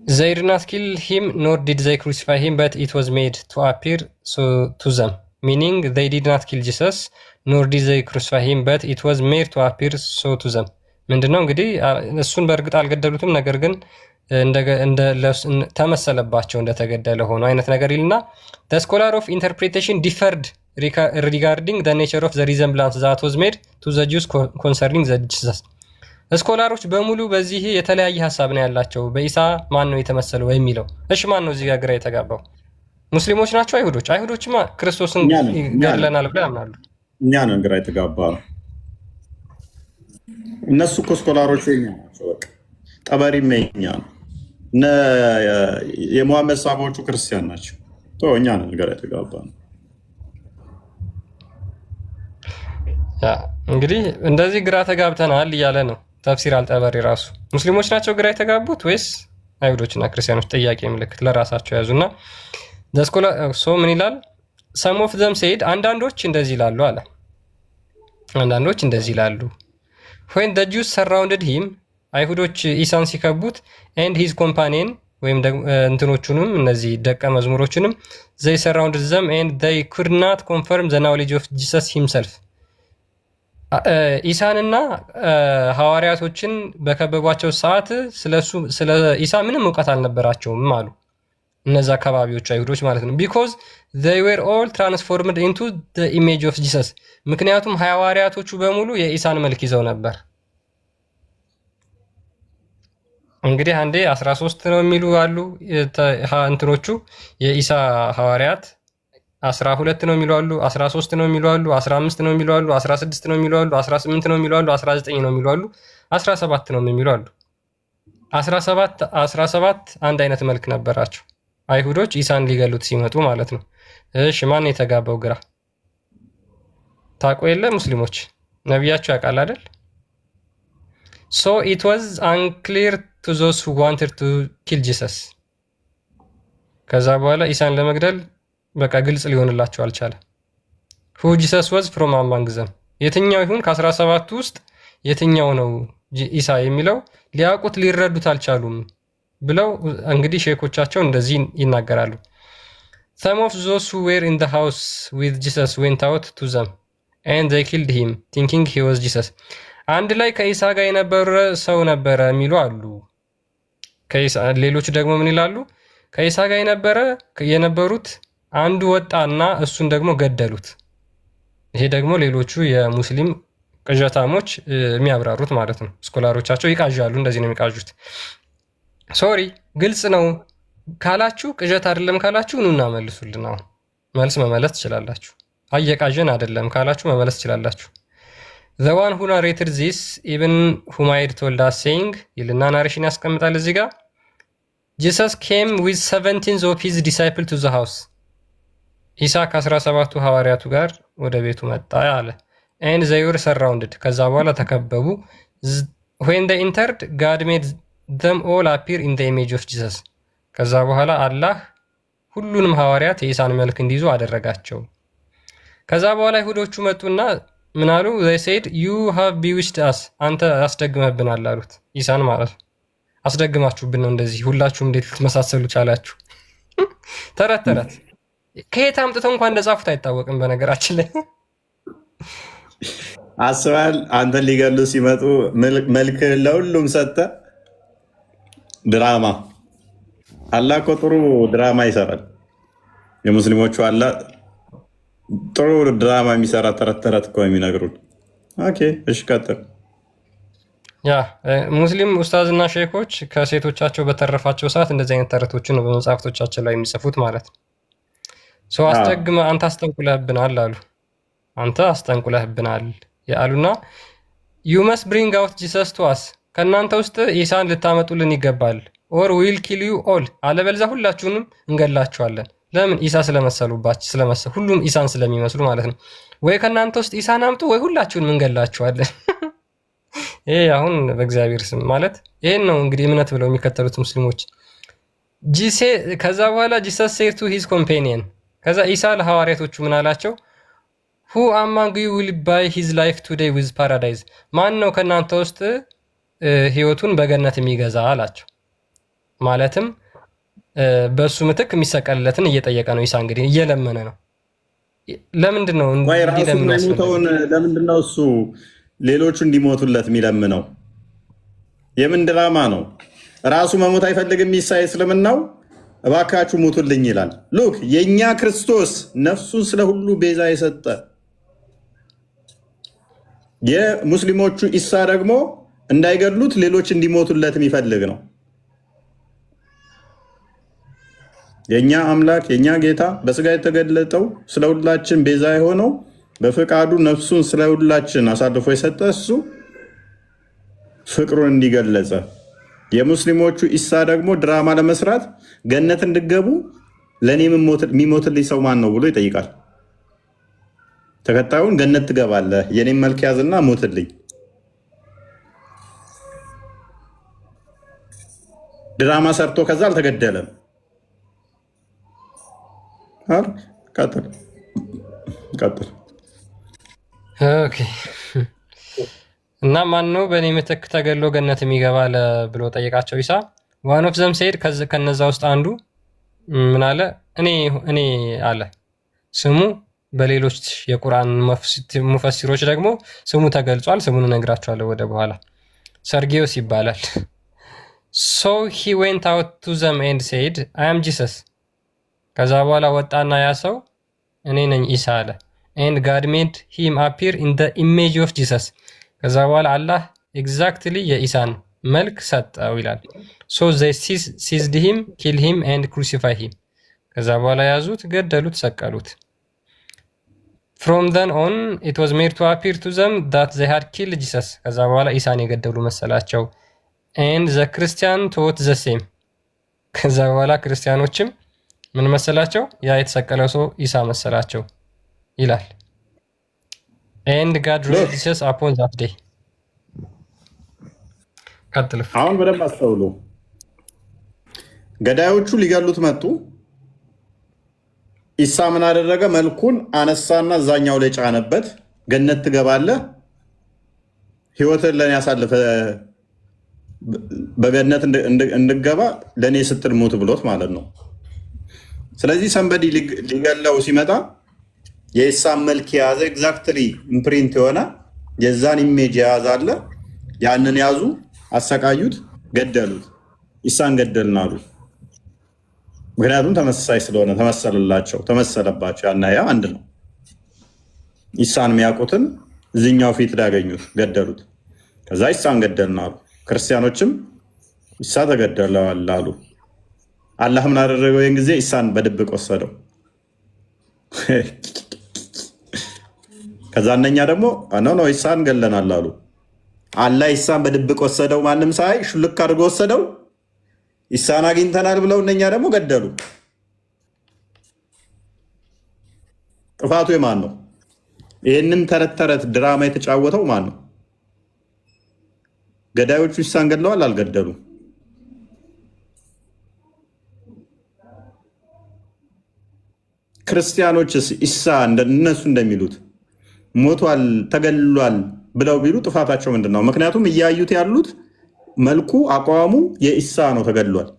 They did not kill him, nor did they crucify him, but it was made to appear to them. Meaning, they did not kill Jesus, nor did they crucify him, but it was made to appear so to them. ምንድነው እንግዲህ እሱን በእርግጥ አልገደሉትም፣ ነገር ግን ተመሰለባቸው እንደተገደለ ሆኖ አይነት ነገር ይልና the scholar of interpretation differed regarding the nature of the resemblance that was made to the Jews concerning the Jesus. ስኮላሮች በሙሉ በዚህ የተለያየ ሀሳብ ነው ያላቸው። በኢሳ ማን ነው የተመሰለው የሚለው። እሺ ማን ነው እዚህ ጋር ግራ የተጋባው? ሙስሊሞች ናቸው? አይሁዶች? አይሁዶችማ ክርስቶስን ገድለናል ብለው ያምናሉ። እኛ ነን ግራ የተጋባ ነው። እነሱ እኮ ስኮላሮች የኛ ናቸው። በቃ ጠበሪም የኛ ነው። የሙሐመድ ሳቦቹ ክርስቲያን ናቸው። እኛ ነን ግራ የተጋባ ነው። እንግዲህ እንደዚህ ግራ ተጋብተናል እያለ ነው ተፍሲር አልጠበሪ ራሱ። ሙስሊሞች ናቸው ግራ የተጋቡት ወይስ አይሁዶችና ክርስቲያኖች? ጥያቄ ምልክት ለራሳቸው ያዙና ምን ይላል? ሰም ኦፍ ዘም ሴድ አንዳንዶች እንደዚህ ይላሉ አለ። አንዳንዶች እንደዚህ ይላሉ when the Jews surrounded him አይሁዶች ኢሳን ሲከቡት and his companion ወይም እንትኖቹንም እነዚህ ደቀ መዝሙሮችንም they surrounded them and they could not confirm the knowledge of Jesus himself ኢሳንና ሐዋርያቶችን በከበቧቸው ሰዓት ስለ ኢሳ ምንም እውቀት አልነበራቸውም አሉ። እነዛ አካባቢዎች አይሁዶች ማለት ነው። because they were all transformed into the image of Jesus ምክንያቱም ሐዋርያቶቹ በሙሉ የኢሳን መልክ ይዘው ነበር። እንግዲህ አንዴ 13 ነው የሚሉ አሉ እንትኖቹ የኢሳ ሐዋርያት 12 ነው የሚሉ አሉ፣ 13 ነው የሚሉ አሉ፣ 15 ነው የሚሉ አሉ፣ 16 ነው የሚሉ አሉ፣ 18 ነው የሚሉ አሉ፣ 19 ነው የሚሉ አሉ፣ 17 ነው የሚሉ አሉ። 17 አንድ አይነት መልክ ነበራቸው አይሁዶች ኢሳን ሊገሉት ሲመጡ ማለት ነው። እሺ ማን የተጋባው ግራ ታቆ የለ ሙስሊሞች ነብያቸው ያውቃል አይደል? so it was unclear to those who wanted to kill Jesus ከዛ በኋላ ኢሳን ለመግደል በቃ ግልጽ ሊሆንላቸው አልቻለም። who Jesus was from among them የትኛው ይሁን ከ17 ውስጥ የትኛው ነው ኢሳ የሚለው ሊያውቁት ሊረዱት አልቻሉም ብለው እንግዲህ ሼኮቻቸው እንደዚህ ይናገራሉ። some of those who were in the house with Jesus went out to them and they killed him thinking he was Jesus አንድ ላይ ከኢሳ ጋር የነበረ ሰው ነበረ የሚሉ አሉ። ሌሎች ደግሞ ምን ይላሉ? ከኢሳ ጋር የነበሩት አንዱ ወጣና እሱን ደግሞ ገደሉት። ይሄ ደግሞ ሌሎቹ የሙስሊም ቅዠታሞች የሚያብራሩት ማለት ነው። ስኮላሮቻቸው ይቃዣሉ፣ እንደዚህ ነው የሚቃዡት። ሶሪ ግልጽ ነው ካላችሁ ቅዠት አይደለም ካላችሁ ኑና መልሱልን። አሁን መልስ መመለስ ትችላላችሁ። አየቃዠን አይደለም ካላችሁ መመለስ ትችላላችሁ። the one who narrated this even Humayd told us saying ይልና ናሬሽን ያስቀምጣል እዚህ ጋር Jesus came with 17 of his disciples to the house ኢሳ ከ17ቱ ሐዋርያቱ ጋር ወደ ቤቱ መጣ አለ። and they were surrounded ከዛ በኋላ ተከበቡ። when they entered God made them all appear in the image of Jesus ከዛ በኋላ አላህ ሁሉንም ሐዋርያት የኢሳን መልክ እንዲይዙ አደረጋቸው። ከዛ በኋላ አይሁዶቹ መጡና ምን አሉ? they said you have bewitched us አንተ አስደግመህብናል አሉት። ኢሳን ማለት አስደግማችሁብን ነው እንደዚህ ሁላችሁም እንዴት ልትመሳሰሉ ቻላችሁ? ተረት ከየት አምጥተው እንኳን እንደጻፉት አይታወቅም። በነገራችን ላይ አስባል አንተን ሊገሉ ሲመጡ መልክ ለሁሉም ሰጠ። ድራማ አላህ እኮ ጥሩ ድራማ ይሰራል። የሙስሊሞቹ አላህ ጥሩ ድራማ የሚሰራ ተረት እኮ የሚነግሩን። ኦኬ እሺ ቀጥል። ያ ሙስሊም ኡስታዝና ሼኮች ከሴቶቻቸው በተረፋቸው ሰዓት እንደዚህ አይነት ተረቶችን ነው በመጽሐፍቶቻቸው ላይ የሚጽፉት ማለት ነው። ሰው አንተ አስጠንቁለህብናል አሉ። አንተ አስጠንቁለህብናል ያሉና you must bring out Jesus to us ከእናንተ ውስጥ ኢሳን ልታመጡልን ይገባል or we'll kill you all አለበለዚያ ሁላችሁንም እንገላችኋለን። ለምን? ኢሳ ስለመሰሉ ሁሉም ኢሳን ስለሚመስሉ ማለት ነው። ወይ ከእናንተ ውስጥ ኢሳን አምጡ ወይ ሁላችሁንም እንገላችኋለን። ይሄ አሁን በእግዚአብሔር ስም ማለት ይሄን ነው እንግዲህ እምነት ብለው የሚከተሉት ሙስሊሞች። ከዛ በኋላ Jesus said to his companion ከዛ ኢሳ ለሐዋርያቶቹ ምን አላቸው? who among you will buy his life today with paradise ማን ነው ከእናንተ ውስጥ ህይወቱን በገነት የሚገዛ አላቸው። ማለትም በሱ ምትክ የሚሰቀልለትን እየጠየቀ ነው። ኢሳ እንግዲህ እየለመነ ነው። ለምንድን ነው ለምንድን ነው እሱ ሌሎቹ እንዲሞቱለት የሚለምነው? የምን ድራማ ነው? ራሱ መሞት አይፈልግም። ኢሳ እስልምናው እባካችሁ ሙቱልኝ ይላል። ሉክ የኛ ክርስቶስ ነፍሱን ስለ ሁሉ ቤዛ የሰጠ የሙስሊሞቹ ኢሳ ደግሞ እንዳይገድሉት ሌሎች እንዲሞቱለት የሚፈልግ ነው። የኛ አምላክ የኛ ጌታ በስጋ የተገለጠው ስለ ሁላችን ቤዛ የሆነው በፍቃዱ ነፍሱን ስለ ሁላችን አሳልፎ የሰጠ እሱ ፍቅሩን እንዲገለጸ የሙስሊሞቹ ኢሳ ደግሞ ድራማ ለመስራት ገነት እንድገቡ ለእኔ የሚሞትልኝ ሰው ማን ነው ብሎ ይጠይቃል። ተከታዩን ገነት ትገባለህ የኔም መልክ ያዝና ሞትልኝ። ድራማ ሰርቶ ከዛ አልተገደለም። ቀጥል። ኦኬ እና ማን ነው በእኔ ምትክ ተገሎ ገነት የሚገባ ብሎ ጠየቃቸው ኢሳ። ዋን ኦፍ ዘም ሴድ ከነዛ ውስጥ አንዱ ምን አለ? እኔ አለ። ስሙ በሌሎች የቁርአን ሙፈሲሮች ደግሞ ስሙ ተገልጿል። ስሙን እነግራቸዋለሁ ወደ በኋላ። ሰርጌዮስ ይባላል። ሶ ሂ ዌንት አውት ቱ ዘም ኤንድ ሴድ አይ አም ጂሰስ። ከዛ በኋላ ወጣና ያ ሰው እኔ ነኝ ኢሳ አለ። ኤንድ ጋድ ሜድ ሂም አፒር ኢን ደ ኢሜጅ ኦፍ ጂሰስ። ከዛ በኋላ አላህ ኤግዛክትሊ የኢሳን መልክ ሰጠው ይላል። ሶ ዘይ ሲዝድ ሂም ኪል ሂም ኤንድ ክሩሲፋይ ሂም። ከዛ በኋላ ያዙት፣ ገደሉት፣ ሰቀሉት። ፍሮም ዘን ኦን ኢት ዋዝ ሜድ ቱ አፒር ቱ ዘም ዳት ዘይ ሃድ ኪልድ ጂሰስ። ከዛ በኋላ ኢሳን የገደሉ መሰላቸው። ኤንድ ዘ ክርስቲያን ቶት ዘ ሴም። ከዛ በኋላ ክርስቲያኖችም ምን መሰላቸው? ያ የተሰቀለው ሰው ኢሳ መሰላቸው ይላል። ኤንድ ጋድ ሮዝ ጂሰስ አፖን ዛት ዴይ። ቀጥልፍ። አሁን በደንብ አስተውሉ። ገዳዮቹ ሊገሉት መጡ። ኢሳ ምን አደረገ? መልኩን አነሳና እዛኛው ላይ ጫነበት። ገነት ትገባለህ፣ ህይወትን ለእኔ ያሳልፈ በገነት እንድገባ ለእኔ ስትል ሙት ብሎት ማለት ነው። ስለዚህ ሰንበዲ ሊገለው ሲመጣ የኢሳን መልክ የያዘ ኤግዛክትሊ ኢምፕሪንት የሆነ የዛን ኢሜጅ የያዘ አለ። ያንን ያዙ፣ አሰቃዩት፣ ገደሉት። ኢሳን ገደልን አሉ። ምክንያቱም ተመሳሳይ ስለሆነ ተመሰለባቸው። ያና ያ አንድ ነው። ኢሳን የሚያውቁትን እዚኛው ፊት ሊያገኙት ገደሉት። ከዛ ኢሳን ገደልን አሉ። ክርስቲያኖችም ኢሳ ተገደለዋል አሉ። አላህ ምን አደረገው? ይህን ጊዜ ኢሳን በድብቅ ወሰደው። ከዛ እነኛ ደግሞ ኖ ኢሳን ገለናል አሉ። አላህ ኢሳን በድብቅ ወሰደው። ማንም ሳይ ሹልክ አድርጎ ወሰደው። ኢሳን አግኝተናል ብለው እነኛ ደግሞ ገደሉ። ጥፋቱ የማን ነው? ይህንን ተረት ድራማ የተጫወተው ማን ነው? ገዳዮቹ ኢሳን ገድለዋል? አልገደሉም። ክርስቲያኖችስ ኢሳ እነሱ እንደሚሉት ሞቷል፣ ተገድሏል ብለው ቢሉ ጥፋታቸው ምንድን ነው? ምክንያቱም እያዩት ያሉት መልኩ፣ አቋሙ የኢሳ ነው። ተገድሏል።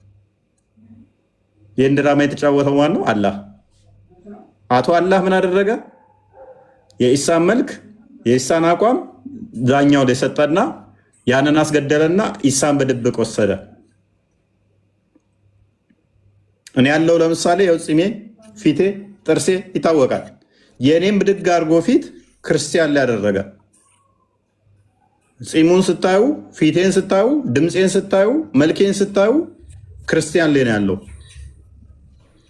ይህን ድራማ የተጫወተው ማን ነው? አላህ። አቶ አላህ ምን አደረገ? የኢሳን መልክ፣ የኢሳን አቋም ዛኛው ላይ ሰጠና ያንን አስገደለና ኢሳን በድብቅ ወሰደ። እኔ ያለው ለምሳሌ ያው ፂሜ፣ ፊቴ፣ ጥርሴ ይታወቃል። የእኔም ብድግ አድርጎ ፊት ክርስቲያን ላይ ያደረገ። ፂሙን ስታዩ፣ ፊቴን ስታዩ፣ ድምፄን ስታዩ፣ መልኬን ስታዩ ክርስቲያን ላይ ነው ያለው።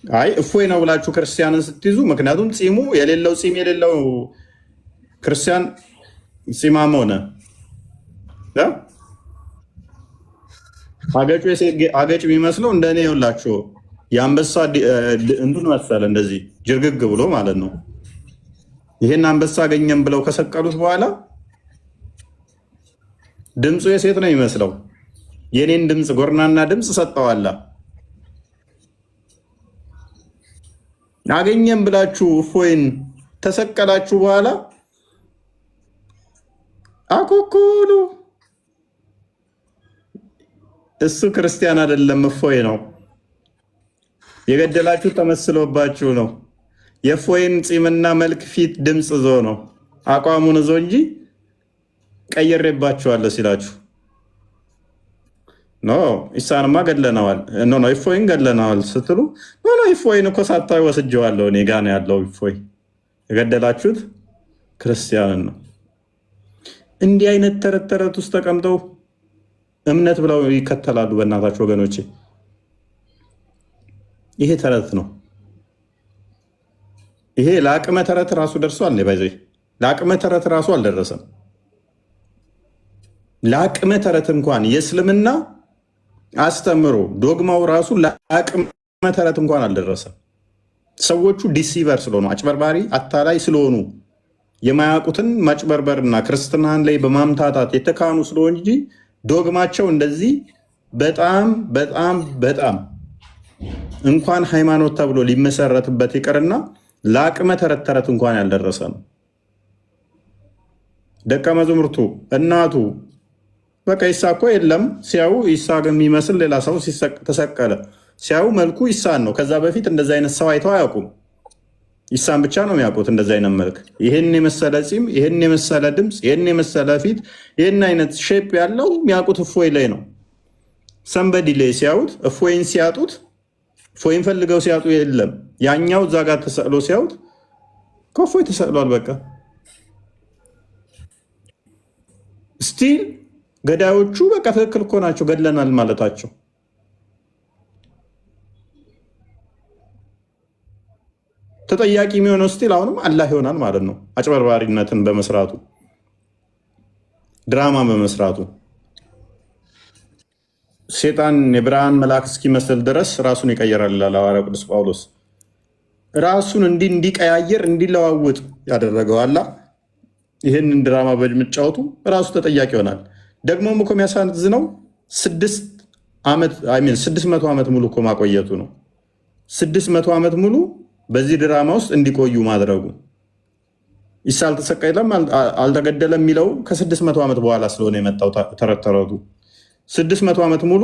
አይ እፎይ ነው ብላችሁ ክርስቲያንን ስትይዙ፣ ምክንያቱም ፂሙ የሌለው ፂም የሌለው ክርስቲያን ፂማም ሆነ። አገጩ የሴት አገጭ የሚመስለው እንደኔ ይኸውላችሁ የአንበሳ እንትን መሰለ እንደዚህ ጅርግግ ብሎ ማለት ነው። ይሄን አንበሳ አገኘም ብለው ከሰቀሉት በኋላ ድምፁ የሴት ነው የሚመስለው። የኔን ድምፅ ጎርናና ድምፅ ሰጠዋላ። አገኘም ብላችሁ እፎይን ተሰቀላችሁ በኋላ አኮኩሉ እሱ ክርስቲያን አይደለም፣ እፎይ ነው። የገደላችሁ ተመስሎባችሁ ነው። የእፎይን ፂምና መልክ፣ ፊት፣ ድምፅ ዞ ነው አቋሙን ዞ እንጂ ቀይሬባችኋለሁ ሲላችሁ ኖ ኢሳንማ ገድለነዋል፣ ኖ እፎይን ገድለነዋል ስትሉ ኖ እፎይን እኮ ሳታዩ ወስጀዋለሁ እኔ ጋ ነው ያለው እፎይ። የገደላችሁት ክርስቲያንን ነው። እንዲህ አይነት ተረት ውስጥ ተቀምጠው እምነት ብለው ይከተላሉ። በእናታችሁ ወገኖቼ ይሄ ተረት ነው። ይሄ ለአቅመ ተረት ራሱ ደርሷል። ባይዘ ለአቅመ ተረት ራሱ አልደረሰም። ለአቅመ ተረት እንኳን የእስልምና አስተምሮ ዶግማው ራሱ ለአቅመ ተረት እንኳን አልደረሰም። ሰዎቹ ዲሲቨር ስለሆኑ አጭበርባሪ አታላይ ስለሆኑ የማያውቁትን ማጭበርበርና ክርስትናን ላይ በማምታታት የተካኑ ስለሆኑ እንጂ ዶግማቸው እንደዚህ በጣም በጣም በጣም እንኳን ሃይማኖት ተብሎ ሊመሰረትበት ይቅርና ለአቅመ ተረት እንኳን ያልደረሰ ነው። ደቀ መዛሙርቱ፣ እናቱ፣ በቃ ኢሳ እኮ የለም ሲያዩ ኢሳ የሚመስል ሌላ ሰው ተሰቀለ። ሲያዩ መልኩ ኢሳን ነው። ከዛ በፊት እንደዚ አይነት ሰው አይተው አያውቁም። ኢሳን ብቻ ነው የሚያውቁት። እንደዚ አይነት መልክ፣ ይህን የመሰለ ፂም፣ ይህን የመሰለ ድምፅ፣ ይህን የመሰለ ፊት፣ ይህን አይነት ሼፕ ያለው የሚያውቁት እፎይ ላይ ነው። ሰንበዲ ላይ ሲያዩት እፎይን ሲያጡት፣ እፎይን ፈልገው ሲያጡ የለም ያኛው እዛ ጋር ተሰቅሎ ሲያዩት ከእፎይ ተሰቅሏል። በቃ ስቲል ገዳዮቹ በቃ ትክክል እኮ ናቸው፣ ገድለናል ማለታቸው። ተጠያቂ የሚሆነው ስቲል አሁንም አላህ ይሆናል ማለት ነው። አጭበርባሪነትን በመስራቱ ድራማ በመስራቱ ሴጣን የብርሃን መልአክ እስኪመስል ድረስ ራሱን ይቀየራል ይላል ሐዋርያው ቅዱስ ጳውሎስ። ራሱን እንዲቀያየር እንዲለዋውጥ ያደረገው አላህ ይህንን ድራማ በመጫወቱ ራሱ ተጠያቂ ይሆናል። ደግሞም እኮ የሚያሳዝነው 600 ዓመት ሙሉ እኮ ማቆየቱ ነው። 600 ዓመት ሙሉ በዚህ ድራማ ውስጥ እንዲቆዩ ማድረጉ። ኢሳ አልተሰቀለም አልተገደለም የሚለው ከ600 ዓመት በኋላ ስለሆነ የመጣው ተረት ተረቱ። 600 ዓመት ሙሉ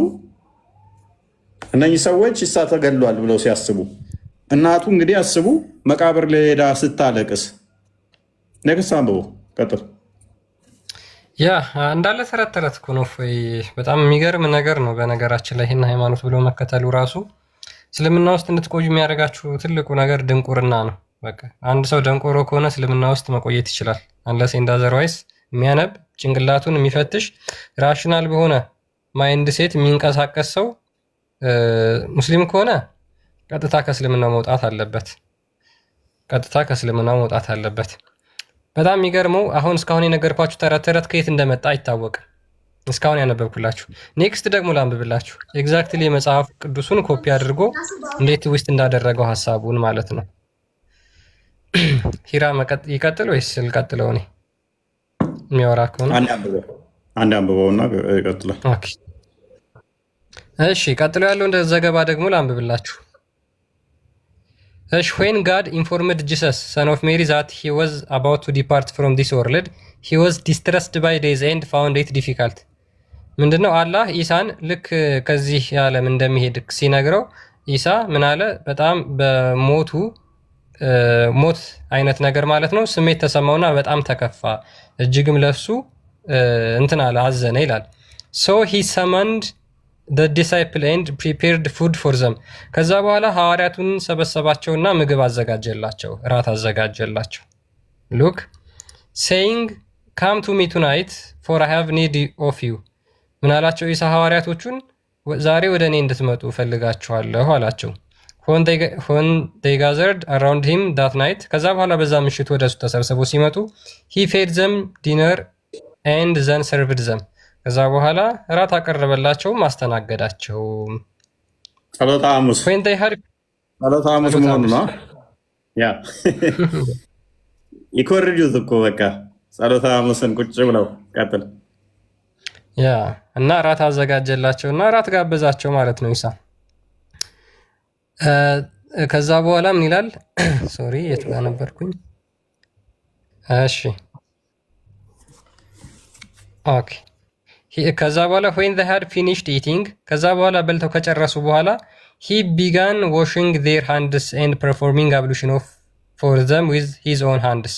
እነኚህ ሰዎች ኢሳ ተገድሏል ብለው ሲያስቡ፣ እናቱ እንግዲህ አስቡ መቃብር ላይ ሄዳ ስታለቅስ። ነግስ አንብቦ ቀጥል። ያ እንዳለ ተረት ተረት እኮ ነው። በጣም የሚገርም ነገር ነው። በነገራችን ላይ ይህን ሃይማኖት ብሎ መከተሉ ራሱ እስልምና ውስጥ እንድትቆዩ የሚያደርጋችሁ ትልቁ ነገር ድንቁርና ነው። በቃ አንድ ሰው ደንቆሮ ከሆነ እስልምና ውስጥ መቆየት ይችላል። አንለስ ኤንድ አዘርዋይስ የሚያነብ ጭንቅላቱን የሚፈትሽ ራሽናል በሆነ ማይንድ ሴት የሚንቀሳቀስ ሰው ሙስሊም ከሆነ ቀጥታ ከእስልምና መውጣት አለበት። ቀጥታ ከእስልምና መውጣት አለበት። በጣም የሚገርመው አሁን እስካሁን የነገርኳችሁ ተረት ተረት ከየት እንደመጣ አይታወቅም። እስካሁን ያነበብኩላችሁ። ኔክስት ደግሞ ላንብብላችሁ። ኤግዛክትሊ የመጽሐፍ ቅዱሱን ኮፒ አድርጎ እንዴት ውስጥ እንዳደረገው ሀሳቡን ማለት ነው። ሂራ ይቀጥል ወይስ ልቀጥለው? እኔ የሚያወራ ከሆነ አንድ አንብበውና ይቀጥላል። እሺ፣ ቀጥሎ ያለው እንደ ዘገባ ደግሞ ላንብብላችሁ። እሺ when God informed Jesus, son of Mary, that he was about to depart from this world, he was distressed by death and found it difficult. ምንድነው? አላህ ኢሳን ልክ ከዚህ ዓለም እንደሚሄድ ሲነግረው ኢሳ ምን አለ? በጣም በሞቱ ሞት አይነት ነገር ማለት ነው ስሜት ተሰማውና በጣም ተከፋ፣ እጅግም ለሱ እንትን አለ፣ አዘነ ይላል። so he summoned the disciple and prepared food for them. ከዛ በኋላ ሐዋርያቱን ሰበሰባቸውና ምግብ አዘጋጀላቸው፣ እራት አዘጋጀላቸው። look saying come to me tonight for I have need of you. ምን አላቸው ኢሳ ሐዋርያቶቹን? ዛሬ ወደ እኔ እንድትመጡ ፈልጋችኋለሁ አላቸው። when they gathered around him that night, ከዛ በኋላ በዛ ምሽት ወደሱ ተሰብስበው ሲመጡ he fed them dinner and then served them. ከዛ በኋላ እራት አቀረበላቸው፣ ማስተናገዳቸው። ጸሎተ ሐሙስ መሆኑ ነው። ያ ይኮርጁት እኮ በቃ ጸሎተ ሐሙስን ቁጭ ብለው ቀጥል። ያ እና እራት አዘጋጀላቸው እና እራት ጋበዛቸው ማለት ነው ኢሳ። ከዛ በኋላ ምን ይላል? ሶሪ የት ጋር ነበርኩኝ? እሺ ኦኬ። ከዛ በኋላ when they had finished eating, ከዛ በኋላ በልተው ከጨረሱ በኋላ he began washing their hands and performing ablution for them with his own hands.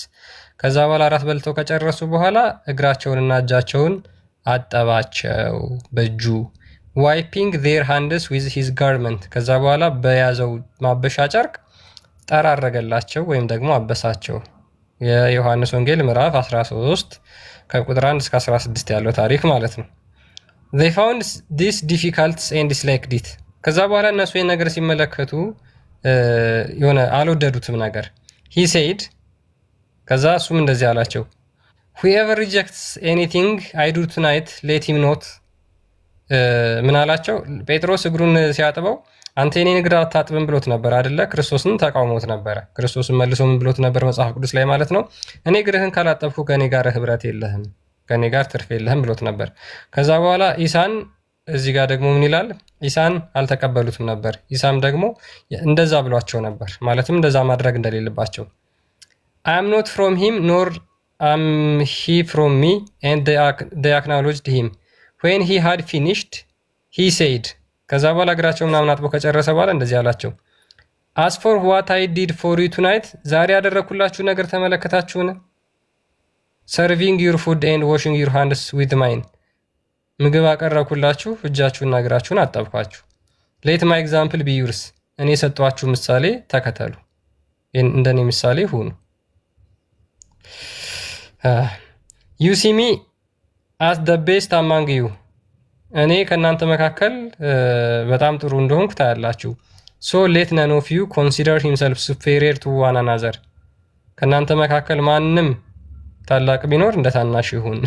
ከዛ በኋላ እራት በልተው ከጨረሱ በኋላ እግራቸውንና እጃቸውን አጠባቸው በእጁ wiping their hands with his garment. ከዛ በኋላ በያዘው ማበሻ ጨርቅ ጠራረገላቸው ወይም ደግሞ አበሳቸው። የዮሐንስ ወንጌል ምዕራፍ 13 ከቁጥር 1 እስከ 16 ያለው ታሪክ ማለት ነው። they found this difficult and disliked it. ከዛ በኋላ እነሱ ይህን ነገር ሲመለከቱ የሆነ አልወደዱትም ነገር። he said, ከዛ እሱም እንደዚህ አላቸው whoever rejects anything I do tonight let him not. ምን አላቸው? ጴጥሮስ እግሩን ሲያጥበው አንተ የኔን እግር አታጥብም ብሎት ነበር አይደለ? ክርስቶስን ተቃውሞት ነበረ። ክርስቶስን መልሶ ምን ብሎት ነበር መጽሐፍ ቅዱስ ላይ ማለት ነው? እኔ እግርህን ካላጠብኩ ከኔ ጋር ህብረት የለህም፣ ከኔ ጋር ትርፍ የለህም ብሎት ነበር። ከዛ በኋላ ኢሳን እዚህ ጋር ደግሞ ምን ይላል? ኢሳን አልተቀበሉትም ነበር። ኢሳም ደግሞ እንደዛ ብሏቸው ነበር፣ ማለትም እንደዛ ማድረግ እንደሌለባቸው። I am not from him nor am he from me and they acknowledged him when he had finished he said ከዛ በኋላ እግራቸው ምናምን አጥቦ ከጨረሰ በኋላ እንደዚህ አላቸው as for what I did for you tonight ዛሬ ያደረኩላችሁ ነገር ተመለከታችሁን? serving your food and washing your hands with mine ምግብ አቀረብኩላችሁ እጃችሁና እግራችሁን አጠብኳችሁ። let my example be yours እኔ የሰጧችሁ ምሳሌ ተከተሉ፣ እንደኔ ምሳሌ ሁኑ። you see me as the best among you እኔ ከእናንተ መካከል በጣም ጥሩ እንደሆንኩ ታያላችሁ። so let none of you consider himself superior to one another ከእናንተ መካከል ማንም ታላቅ ቢኖር እንደ ታናሽ ይሁን።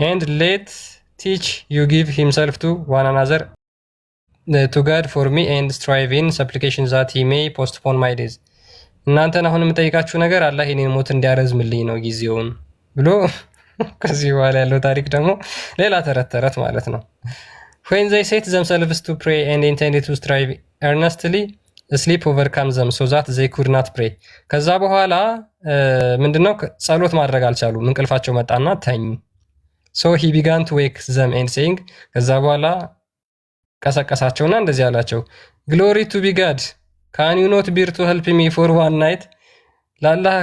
and let teach you give himself to one another to God for me and strive in supplication that he may postpone my days እናንተን አሁን የምጠይቃችሁ ነገር አላህ የኔን ሞት እንዲያረዝምልኝ ነው ጊዜውን ብሎ ከዚህ በኋላ ያለው ታሪክ ደግሞ ሌላ ተረት ማለት ነው። when they set themselves to pray and intended to strive earnestly sleep overcome them so that they could not pray ከዛ በኋላ ምንድነው ጸሎት ማድረግ አልቻሉም፣ እንቅልፋቸው መጣና ተኙ። so he began to wake them and saying ከዛ በኋላ ቀሰቀሳቸውና እንደዚህ አላቸው glory to be God can you not bear to help me for one night ለአላህ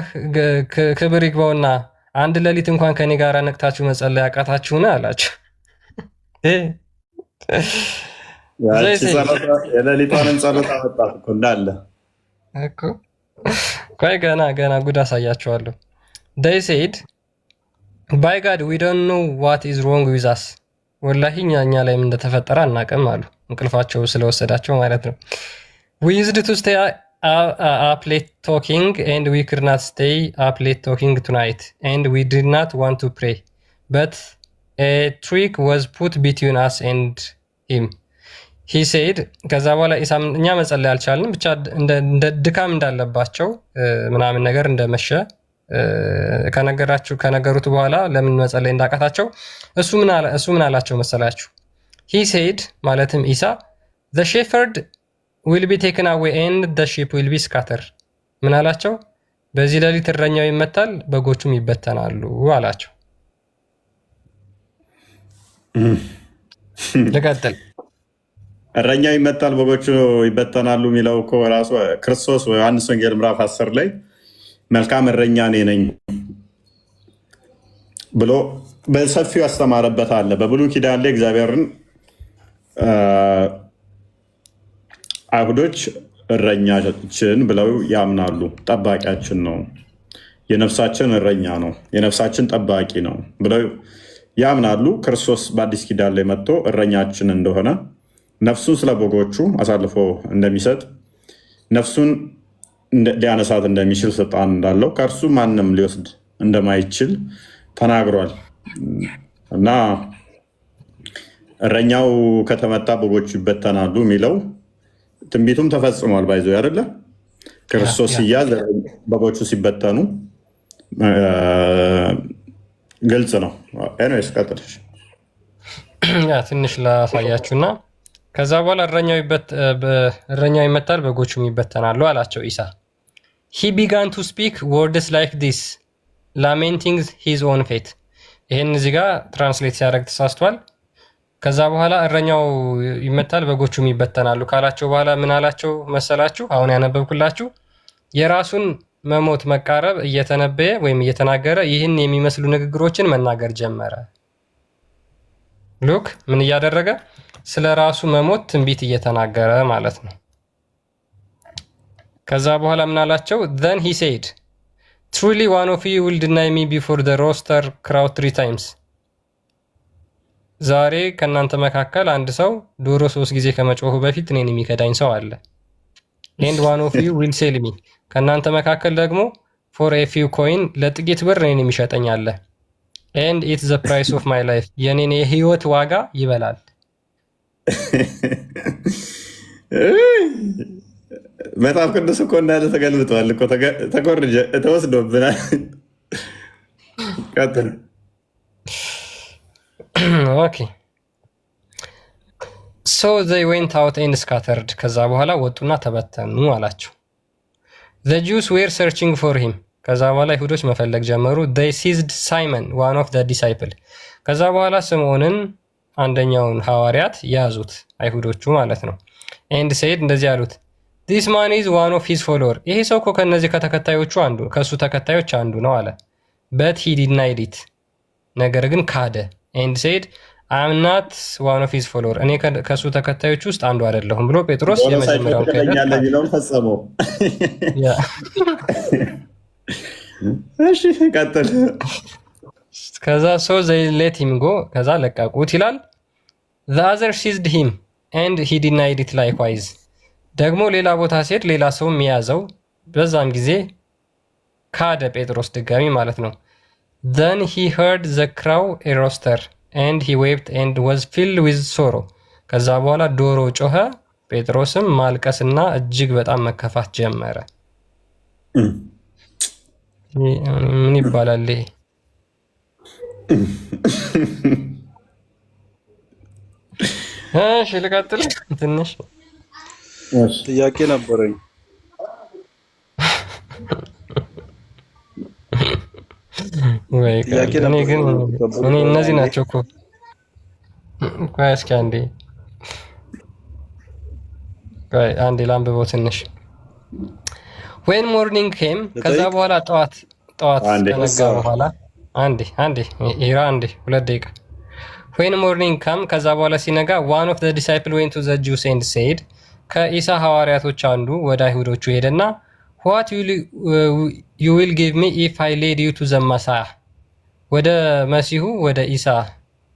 ክብር ይግባውና አንድ ሌሊት እንኳን ከኔ ጋር ነቅታችሁ መጸለይ አቃታችሁና አላቸው። የሌሊቷንም ጸሎት አመጣት እኮ እንዳለ እኮ ቆይ ገና ጉድ አሳያችኋለሁ። they said by God we don't know what is wrong with us ወላሂ እኛ ላይ ምን እንደተፈጠረ አናውቅም አሉ፣ እንቅልፋቸው ስለወሰዳቸው ማለት ነው። we used to stay up late talking and we could not stay up late talking tonight and we did not want to pray but a trick was put between us and him he said ከዛ በኋላ ኢሳም እኛ መጸለይ አልቻልንም ብቻ እንደ ድካም እንዳለባቸው ምናምን ነገር እንደመሸ ከነገሩት በኋላ ለምን መጸለይ እንዳቃታቸው እሱ ምን አላቸው መሰላችሁ? he said ማለትም ኢሳ the shepherd will be taken away and the sheep will be scattered ምን አላቸው? በዚህ ሌሊት እረኛው ይመታል በጎቹም ይበተናሉ አላቸው። ልቀጥል። እረኛው ይመታል በጎቹ ይበተናሉ የሚለው እኮ ራሱ ክርስቶስ ዮሐንስ ወንጌል ምዕራፍ 10 ላይ መልካም እረኛ እኔ ነኝ ብሎ በሰፊው ያስተማረበት አለ። በብሉይ ኪዳን ላይ እግዚአብሔርን አይሁዶች እረኛችን ብለው ያምናሉ። ጠባቂያችን ነው፣ የነፍሳችን እረኛ ነው፣ የነፍሳችን ጠባቂ ነው ብለው ያምናሉ። ክርስቶስ በአዲስ ኪዳን ላይ መጥቶ እረኛችን እንደሆነ ነፍሱን ስለ በጎቹ አሳልፎ እንደሚሰጥ ነፍሱን ሊያነሳት እንደሚችል ስልጣን እንዳለው ከእርሱ ማንም ሊወስድ እንደማይችል ተናግሯል እና እረኛው ከተመታ በጎቹ ይበተናሉ የሚለው ትንቢቱም ተፈጽሟል። ባይዞ አይደለ ክርስቶስ ሲያዝ በጎቹ ሲበተኑ ግልጽ ነው። ኤኒዌይስ ቀጥልሽ። ትንሽ ላሳያችሁና ከዛ በኋላ እረኛው ይመታል በጎቹም ይበተናሉ አላቸው ኢሳ። he began to speak words like this lamenting his own fate ይሄን እዚህ ጋር ትራንስሌት ሲያደርግ ተሳስቷል። ከዛ በኋላ እረኛው ይመታል በጎቹም ይበተናሉ ካላቸው በኋላ ምን አላቸው መሰላችሁ? አሁን ያነበብኩላችሁ የራሱን መሞት መቃረብ እየተነበየ ወይም እየተናገረ ይህን የሚመስሉ ንግግሮችን መናገር ጀመረ። ሉክ ምን እያደረገ ስለ ራሱ መሞት ትንቢት እየተናገረ ማለት ነው። ከዛ በኋላ ምን አላቸው? then he said truly one of you will deny me before the rooster crows 3 times ዛሬ ከእናንተ መካከል አንድ ሰው ዶሮ 3 ጊዜ ከመጮሁ በፊት እኔን የሚከዳኝ ሰው አለ። and one of you will sell me ከእናንተ መካከል ደግሞ for a few coin ለጥቂት ብር እኔን የሚሸጠኝ አለ። and it's the price of my life የኔን የህይወት ዋጋ ይበላል። መጽሐፍ ቅዱስ እኮ እንዳለ ተገልብጠዋል እኮ ተኮርጀ ተወስዶብናል። ቀጥል። ኦኬ so they went out and scattered ከዛ በኋላ ወጡና ተበተኑ አላቸው። the Jews were searching for him ከዛ በኋላ ይሁዶች መፈለግ ጀመሩ። they seized Simon one of the disciples ከዛ በኋላ ስምዖንን አንደኛውን ሐዋርያት ያዙት፣ አይሁዶቹ ማለት ነው። ኤንድ ሴድ እንደዚህ አሉት፣ ዲስ ማን ኢዝ ዋን ኦፍ ሂዝ ፎሎወር፣ ይሄ ሰው እኮ ከነዚህ ከተከታዮቹ አንዱ ከእሱ ተከታዮች አንዱ ነው አለ። በት ሂ ዲናይድ ኢት፣ ነገር ግን ካደ። ኤንድ ሴድ አም ናት ዋን ኦፍ ሂዝ ፎሎወር፣ እኔ ከእሱ ተከታዮች ውስጥ አንዱ አይደለሁም ብሎ ጴጥሮስ የመጀመሪያውን ክህደት ፈጸመው። እሺ ቀጥል። ከዛ ሰው ዘይ ሌት ሂም ጎ፣ ከዛ ለቀቁት ይላል። ዘ አዘር ሲዝድ ሂም ኤንድ ሂ ዲናይድ ኢት ላይክዋይዝ፣ ደግሞ ሌላ ቦታ ሲሄድ ሌላ ሰው የሚያዘው በዛም ጊዜ ካደ ጴጥሮስ ድጋሚ ማለት ነው። ዘን ሂ ሄርድ ዘ ክራው ኤ ሮስተር ኤንድ ሂ ዌፕት ኤንድ ዋዝ ፊልድ ዊዝ ሶሮ፣ ከዛ በኋላ ዶሮ ጮኸ፣ ጴጥሮስም ማልቀስና እጅግ በጣም መከፋት ጀመረ። ምን ይባላል ይሄ? እሺ ልቀጥል ትንሽ ጥያቄ ነበረኝ። እኔ እነዚህ ናቸው እኮ። ቆይ እስኪ አንዴ ላንብበው ትንሽ። ዌን ሞርኒንግ ኬም፣ ከዛ በኋላ ጠዋት ከነጋ በኋላ ኢራ 2 ደቂቃ። ዌን ሞርኒንግ ካም፣ ከዛ በኋላ ሲነጋ፣ ዋን ኦፍ ዘ ዲሳይፕል ዌንት ቱ ዘ ጁስ ኤንድ ሴድ፣ ከኢሳ ሐዋርያቶች አንዱ ወደ አይሁዶቹ ሄደና ዋት ዩ ዊል ጊቭ ሚ ኢፍ አይ ሌድ ዩ ቱ ዘ መሳህ፣ ወደ መሲሁ ወደ ኢሳ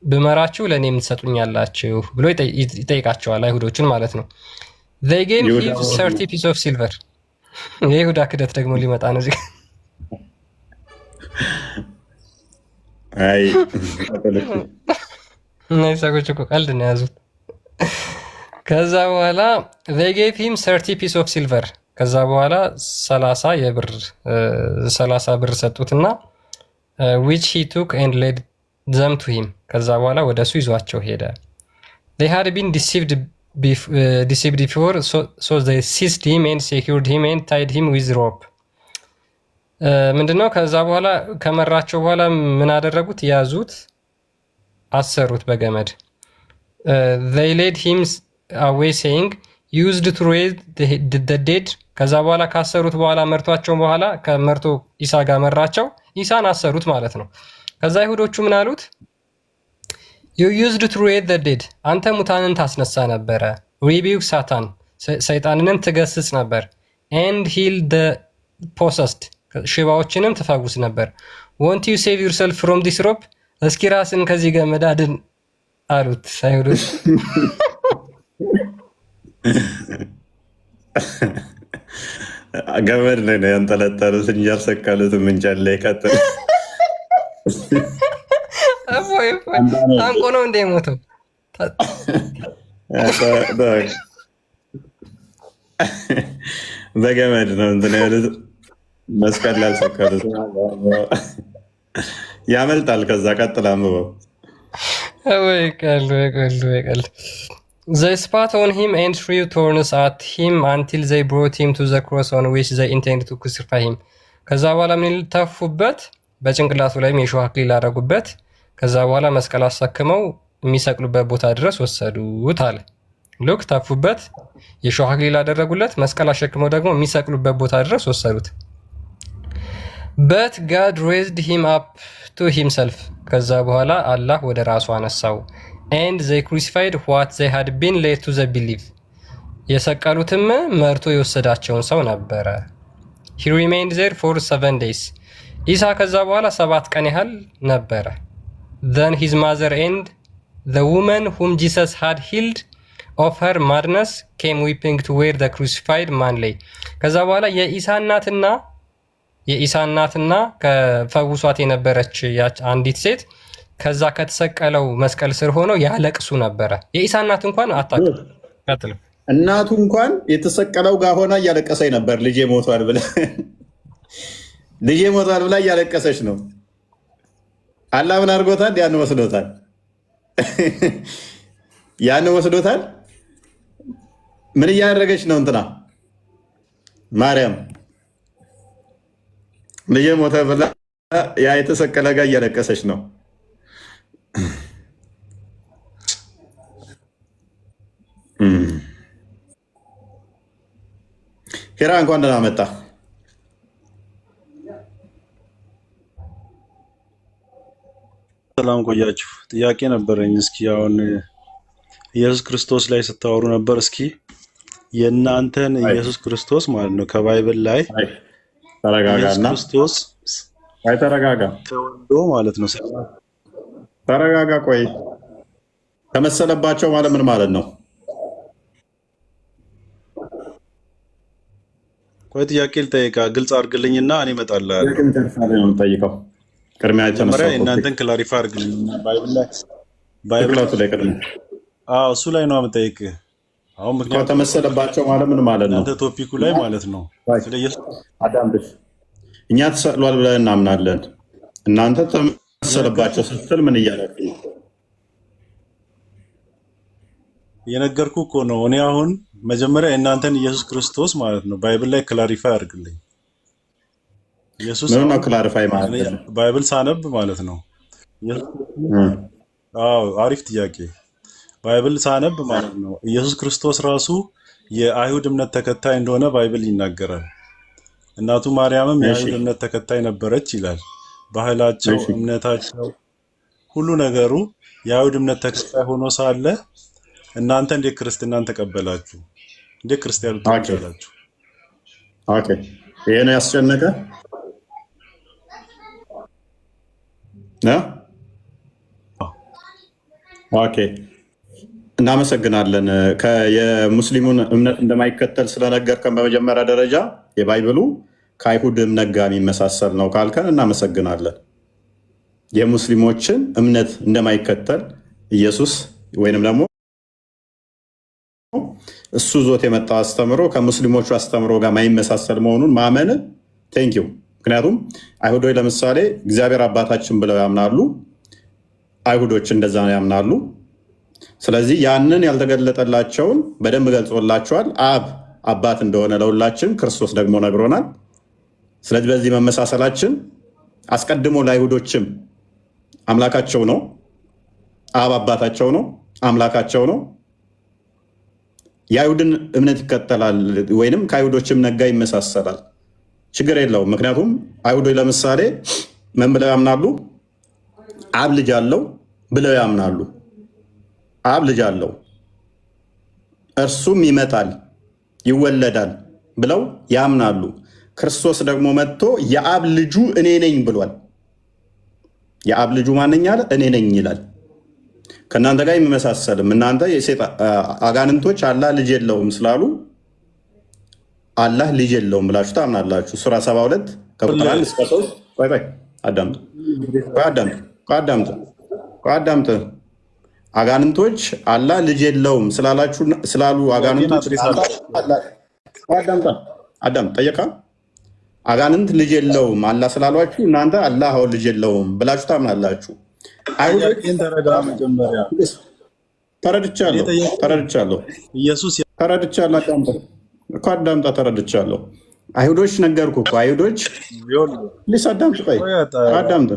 ብመራችሁ ለእኔ የምትሰጡኛላችሁ ብሎ ይጠይቃቸዋል፣ አይሁዶችን ማለት ነው። they gave him 30 piece of silver። የይሁዳ ክደት ደግሞ ሊመጣ ነው እዚህ። አይ እነዚህ ሰዎች እኮ ቀልድ ነው የያዙት። ከዛ በኋላ they gave him 30 piece of silver፣ ከዛ በኋላ 30 ብር ሰጡትና which he took and led them to him፣ ከዛ በኋላ ወደ እሱ ይዟቸው ሄደ። they had been deceived before so they seized him and secured him and tied him with rope። ምንድነው? ከዛ በኋላ ከመራቸው በኋላ ምን አደረጉት? ያዙት፣ አሰሩት በገመድ። they led him away saying used to raise the dead። ከዛ በኋላ ካሰሩት በኋላ መርቷቸው በኋላ ከመርቶ ኢሳ ጋር መራቸው፣ ኢሳን አሰሩት ማለት ነው። ከዛ አይሁዶቹ ምን አሉት? you used to raise the dead፣ አንተ ሙታንን ታስነሳ ነበረ። rebuke Satan፣ ሰይጣንንም ትገስጽ ነበር። and heal the possessed፣ ሽባዎችንም ትፈውስ ነበር። won't you save yourself from this rope፣ እስኪ ራስን ከዚህ ገመድ አድን አሉት አይሁዶች። ገመድ ላይ ነው ያንጠለጠሉት እንጂ ያልሰቀሉትም እንጨት ላይ። ቀጥል። ታንቆ ነው እንደ ሞተው በገመድ ነው እንትን ያሉት፣ መስቀል ላይ ያልሰቀሉት። ያመልጣል። ከዛ ቀጥል አንብበው። ወይ ቀልድ። They spat on him and threw thorns at him until they brought him to the cross on which they intended to crucify him። ከዛ በኋላ ምን ተፉበት? በጭንቅላቱ ላይም የሾህ አክሊል አደረጉበት። ከዛ በኋላ መስቀል አሳክመው የሚሰቅሉበት ቦታ ድረስ ወሰዱት አለ። ሉክ ተፉበት፣ የሾህ አክሊል አደረጉለት፣ መስቀል አሸክመው ደግሞ የሚሰቅሉበት ቦታ ድረስ ወሰዱት። But God raised him up to himself፣ ከዛ በኋላ አላህ ወደ ራሱ አነሳው። and they crucified what they had been led to the belief፣ የሰቀሉትም መርቶ የወሰዳቸውን ሰው ነበረ። he remained there for 7 days፣ ኢሳ ከዛ በኋላ 7 ቀን ያህል ነበረ። then his mother and the woman whom Jesus had healed of her madness came weeping to where the crucified man lay። ከዛ በኋላ የኢሳ እናትና ከፈውሷት የነበረች አንዲት ሴት ከዛ ከተሰቀለው መስቀል ስር ሆነው ያለቅሱ ነበረ። የኢሳ እናት እንኳን አታውቅም። እናቱ እንኳን የተሰቀለው ጋር ሆና እያለቀሰች ነበር። ልጄ ሞቷል ብላ እያለቀሰች ነው። አላህ ምን አድርጎታል? ያን ወስዶታል። ምን እያደረገች ነው? እንትና ማርያም ልጄ ሞተ ብላ ያ የተሰቀለ ጋር እያለቀሰች ነው። ሄራ እንኳን ደህና መጣ። ሰላም ቆያችሁ። ጥያቄ ነበረኝ። እስኪ አሁን ኢየሱስ ክርስቶስ ላይ ስታወሩ ነበር። እስኪ የእናንተን ኢየሱስ ክርስቶስ ማለት ነው ከባይብል ላይ ኢየሱስ ክርስቶስ ተረጋጋ ተወልዶ ማለት ነው። ተረጋጋ። ቆይ ተመሰለባቸው ማለት ምን ማለት ነው? ቆይ ጥያቄ ልጠይቃ፣ ግልጽ አድርግልኝና እኔ እመጣለሁ። ጠይቀው ቅድሚያ እናንተን ክላሪፋይ አድርግልኝ። ባይብል እሱ ላይ ነው የምጠይቅህ። አሁን ምክንያቱም ተመሰለባቸው ማለት ምን ማለት ነው? እናንተ ቶፒኩ ላይ ማለት ነው። አዳምጥሽ። እኛ ተሰቅሏል ብለን እናምናለን። እናንተ ተመሰለባቸው ስትል ምን እያደረግህ ነው? የነገርኩ እኮ ነው። እኔ አሁን መጀመሪያ የእናንተን ኢየሱስ ክርስቶስ ማለት ነው ባይብል ላይ ክላሪፋይ አድርግልኝ። ኢየሱስ ምን ነው ክላሪፋይ ማለት ነው? ባይብል ሳነብ ማለት ነው። አዎ አሪፍ ጥያቄ። ባይብል ሳነብ ማለት ነው ኢየሱስ ክርስቶስ ራሱ የአይሁድ እምነት ተከታይ እንደሆነ ባይብል ይናገራል። እናቱ ማርያምም የአይሁድ እምነት ተከታይ ነበረች ይላል። ባህላቸው፣ እምነታቸው፣ ሁሉ ነገሩ የአይሁድ እምነት ተከታይ ሆኖ ሳለ እናንተ እንዴት ክርስትናን ተቀበላችሁ? እንዴት ክርስቲያኑ ተቀበላችሁ? ኦኬ ይሄ ነው ያስጨነቀ ነው። ኦኬ እናመሰግናለን። የሙስሊሙን እምነት እንደማይከተል ስለነገርከን በመጀመሪያ ደረጃ የባይብሉ ከአይሁድ እምነት ጋር የሚመሳሰል ነው ካልከን እናመሰግናለን። የሙስሊሞችን እምነት እንደማይከተል ኢየሱስ ወይንም ደግሞ እሱ ዞት የመጣው አስተምሮ ከሙስሊሞቹ አስተምሮ ጋር ማይመሳሰል መሆኑን ማመን ቴንኪው። ምክንያቱም አይሁዶች ለምሳሌ እግዚአብሔር አባታችን ብለው ያምናሉ። አይሁዶች እንደዛ ያምናሉ። ስለዚህ ያንን ያልተገለጠላቸውን በደንብ ገልጾላቸዋል። አብ አባት እንደሆነ ለሁላችን ክርስቶስ ደግሞ ነግሮናል። ስለዚህ በዚህ መመሳሰላችን አስቀድሞ ለአይሁዶችም አምላካቸው ነው፣ አብ አባታቸው ነው፣ አምላካቸው ነው። የአይሁድን እምነት ይከተላል ወይንም ከአይሁዶች እምነት ጋር ይመሳሰላል። ችግር የለውም። ምክንያቱም አይሁዶች ለምሳሌ ምን ብለው ያምናሉ? አብ ልጅ አለው ብለው ያምናሉ። አብ ልጅ አለው እርሱም ይመጣል ይወለዳል ብለው ያምናሉ። ክርስቶስ ደግሞ መጥቶ የአብ ልጁ እኔ ነኝ ብሏል። የአብ ልጁ ማንኛ አለ? እኔ ነኝ ይላል። ከእናንተ ጋር የሚመሳሰልም እናንተ አጋንንቶች አላህ ልጅ የለውም ስላሉ አላህ ልጅ የለውም ብላችሁ ታምናላችሁ። ሱራ 72 ከቁጥር 1 እስከ 3 አዳምጥ። አጋንንቶች አላህ ልጅ የለውም ስላሉ አጋንንቶች አዳም ጠየቃ። አጋንንት ልጅ የለውም አላህ ስላሏችሁ እናንተ አላህ ልጅ የለውም ብላችሁ ታምናላችሁ። ተረድቻለሁ። ተረድቻለሁ። አይሁዶች ነገርኩ እኮ አይሁዶች ሊሳዳምጥ አዳምጥ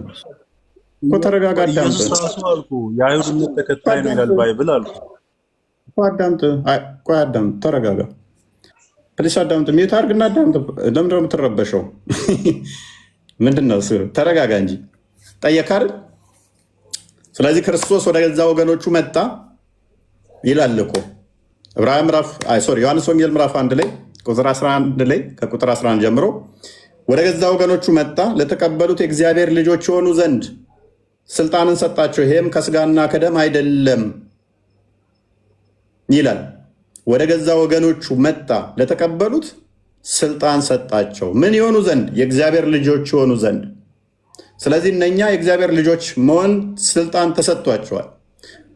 እኮ ተረጋጋ። ኢየሱስ ራሱ አልኩ የአይሁድ እምነት ተከታይ ነው ይላል ባይብል አልኩ። አዳምጥ፣ ተረጋጋ። ፕሊስ አዳምጥ። ሚዩት አድርግና አዳምጥ። ለምንድን ነው የምትረበሸው? ምንድን ነው? ተረጋጋ እንጂ ጠየቅ አይደል? ስለዚህ ክርስቶስ ወደ ገዛ ወገኖቹ መጣ ይላል እኮ ዮሐንስ ወንጌል ምዕራፍ 1 ላይ ቁጥር 11 ላይ ከቁጥር 11 ጀምሮ ወደ ገዛ ወገኖቹ መጣ፣ ለተቀበሉት የእግዚአብሔር ልጆች የሆኑ ዘንድ ስልጣንን ሰጣቸው፣ ይሄም ከስጋና ከደም አይደለም ይላል። ወደ ገዛ ወገኖቹ መጣ፣ ለተቀበሉት ስልጣን ሰጣቸው። ምን የሆኑ ዘንድ? የእግዚአብሔር ልጆች የሆኑ ዘንድ። ስለዚህ እነኛ የእግዚአብሔር ልጆች መሆን ስልጣን ተሰጥቷቸዋል።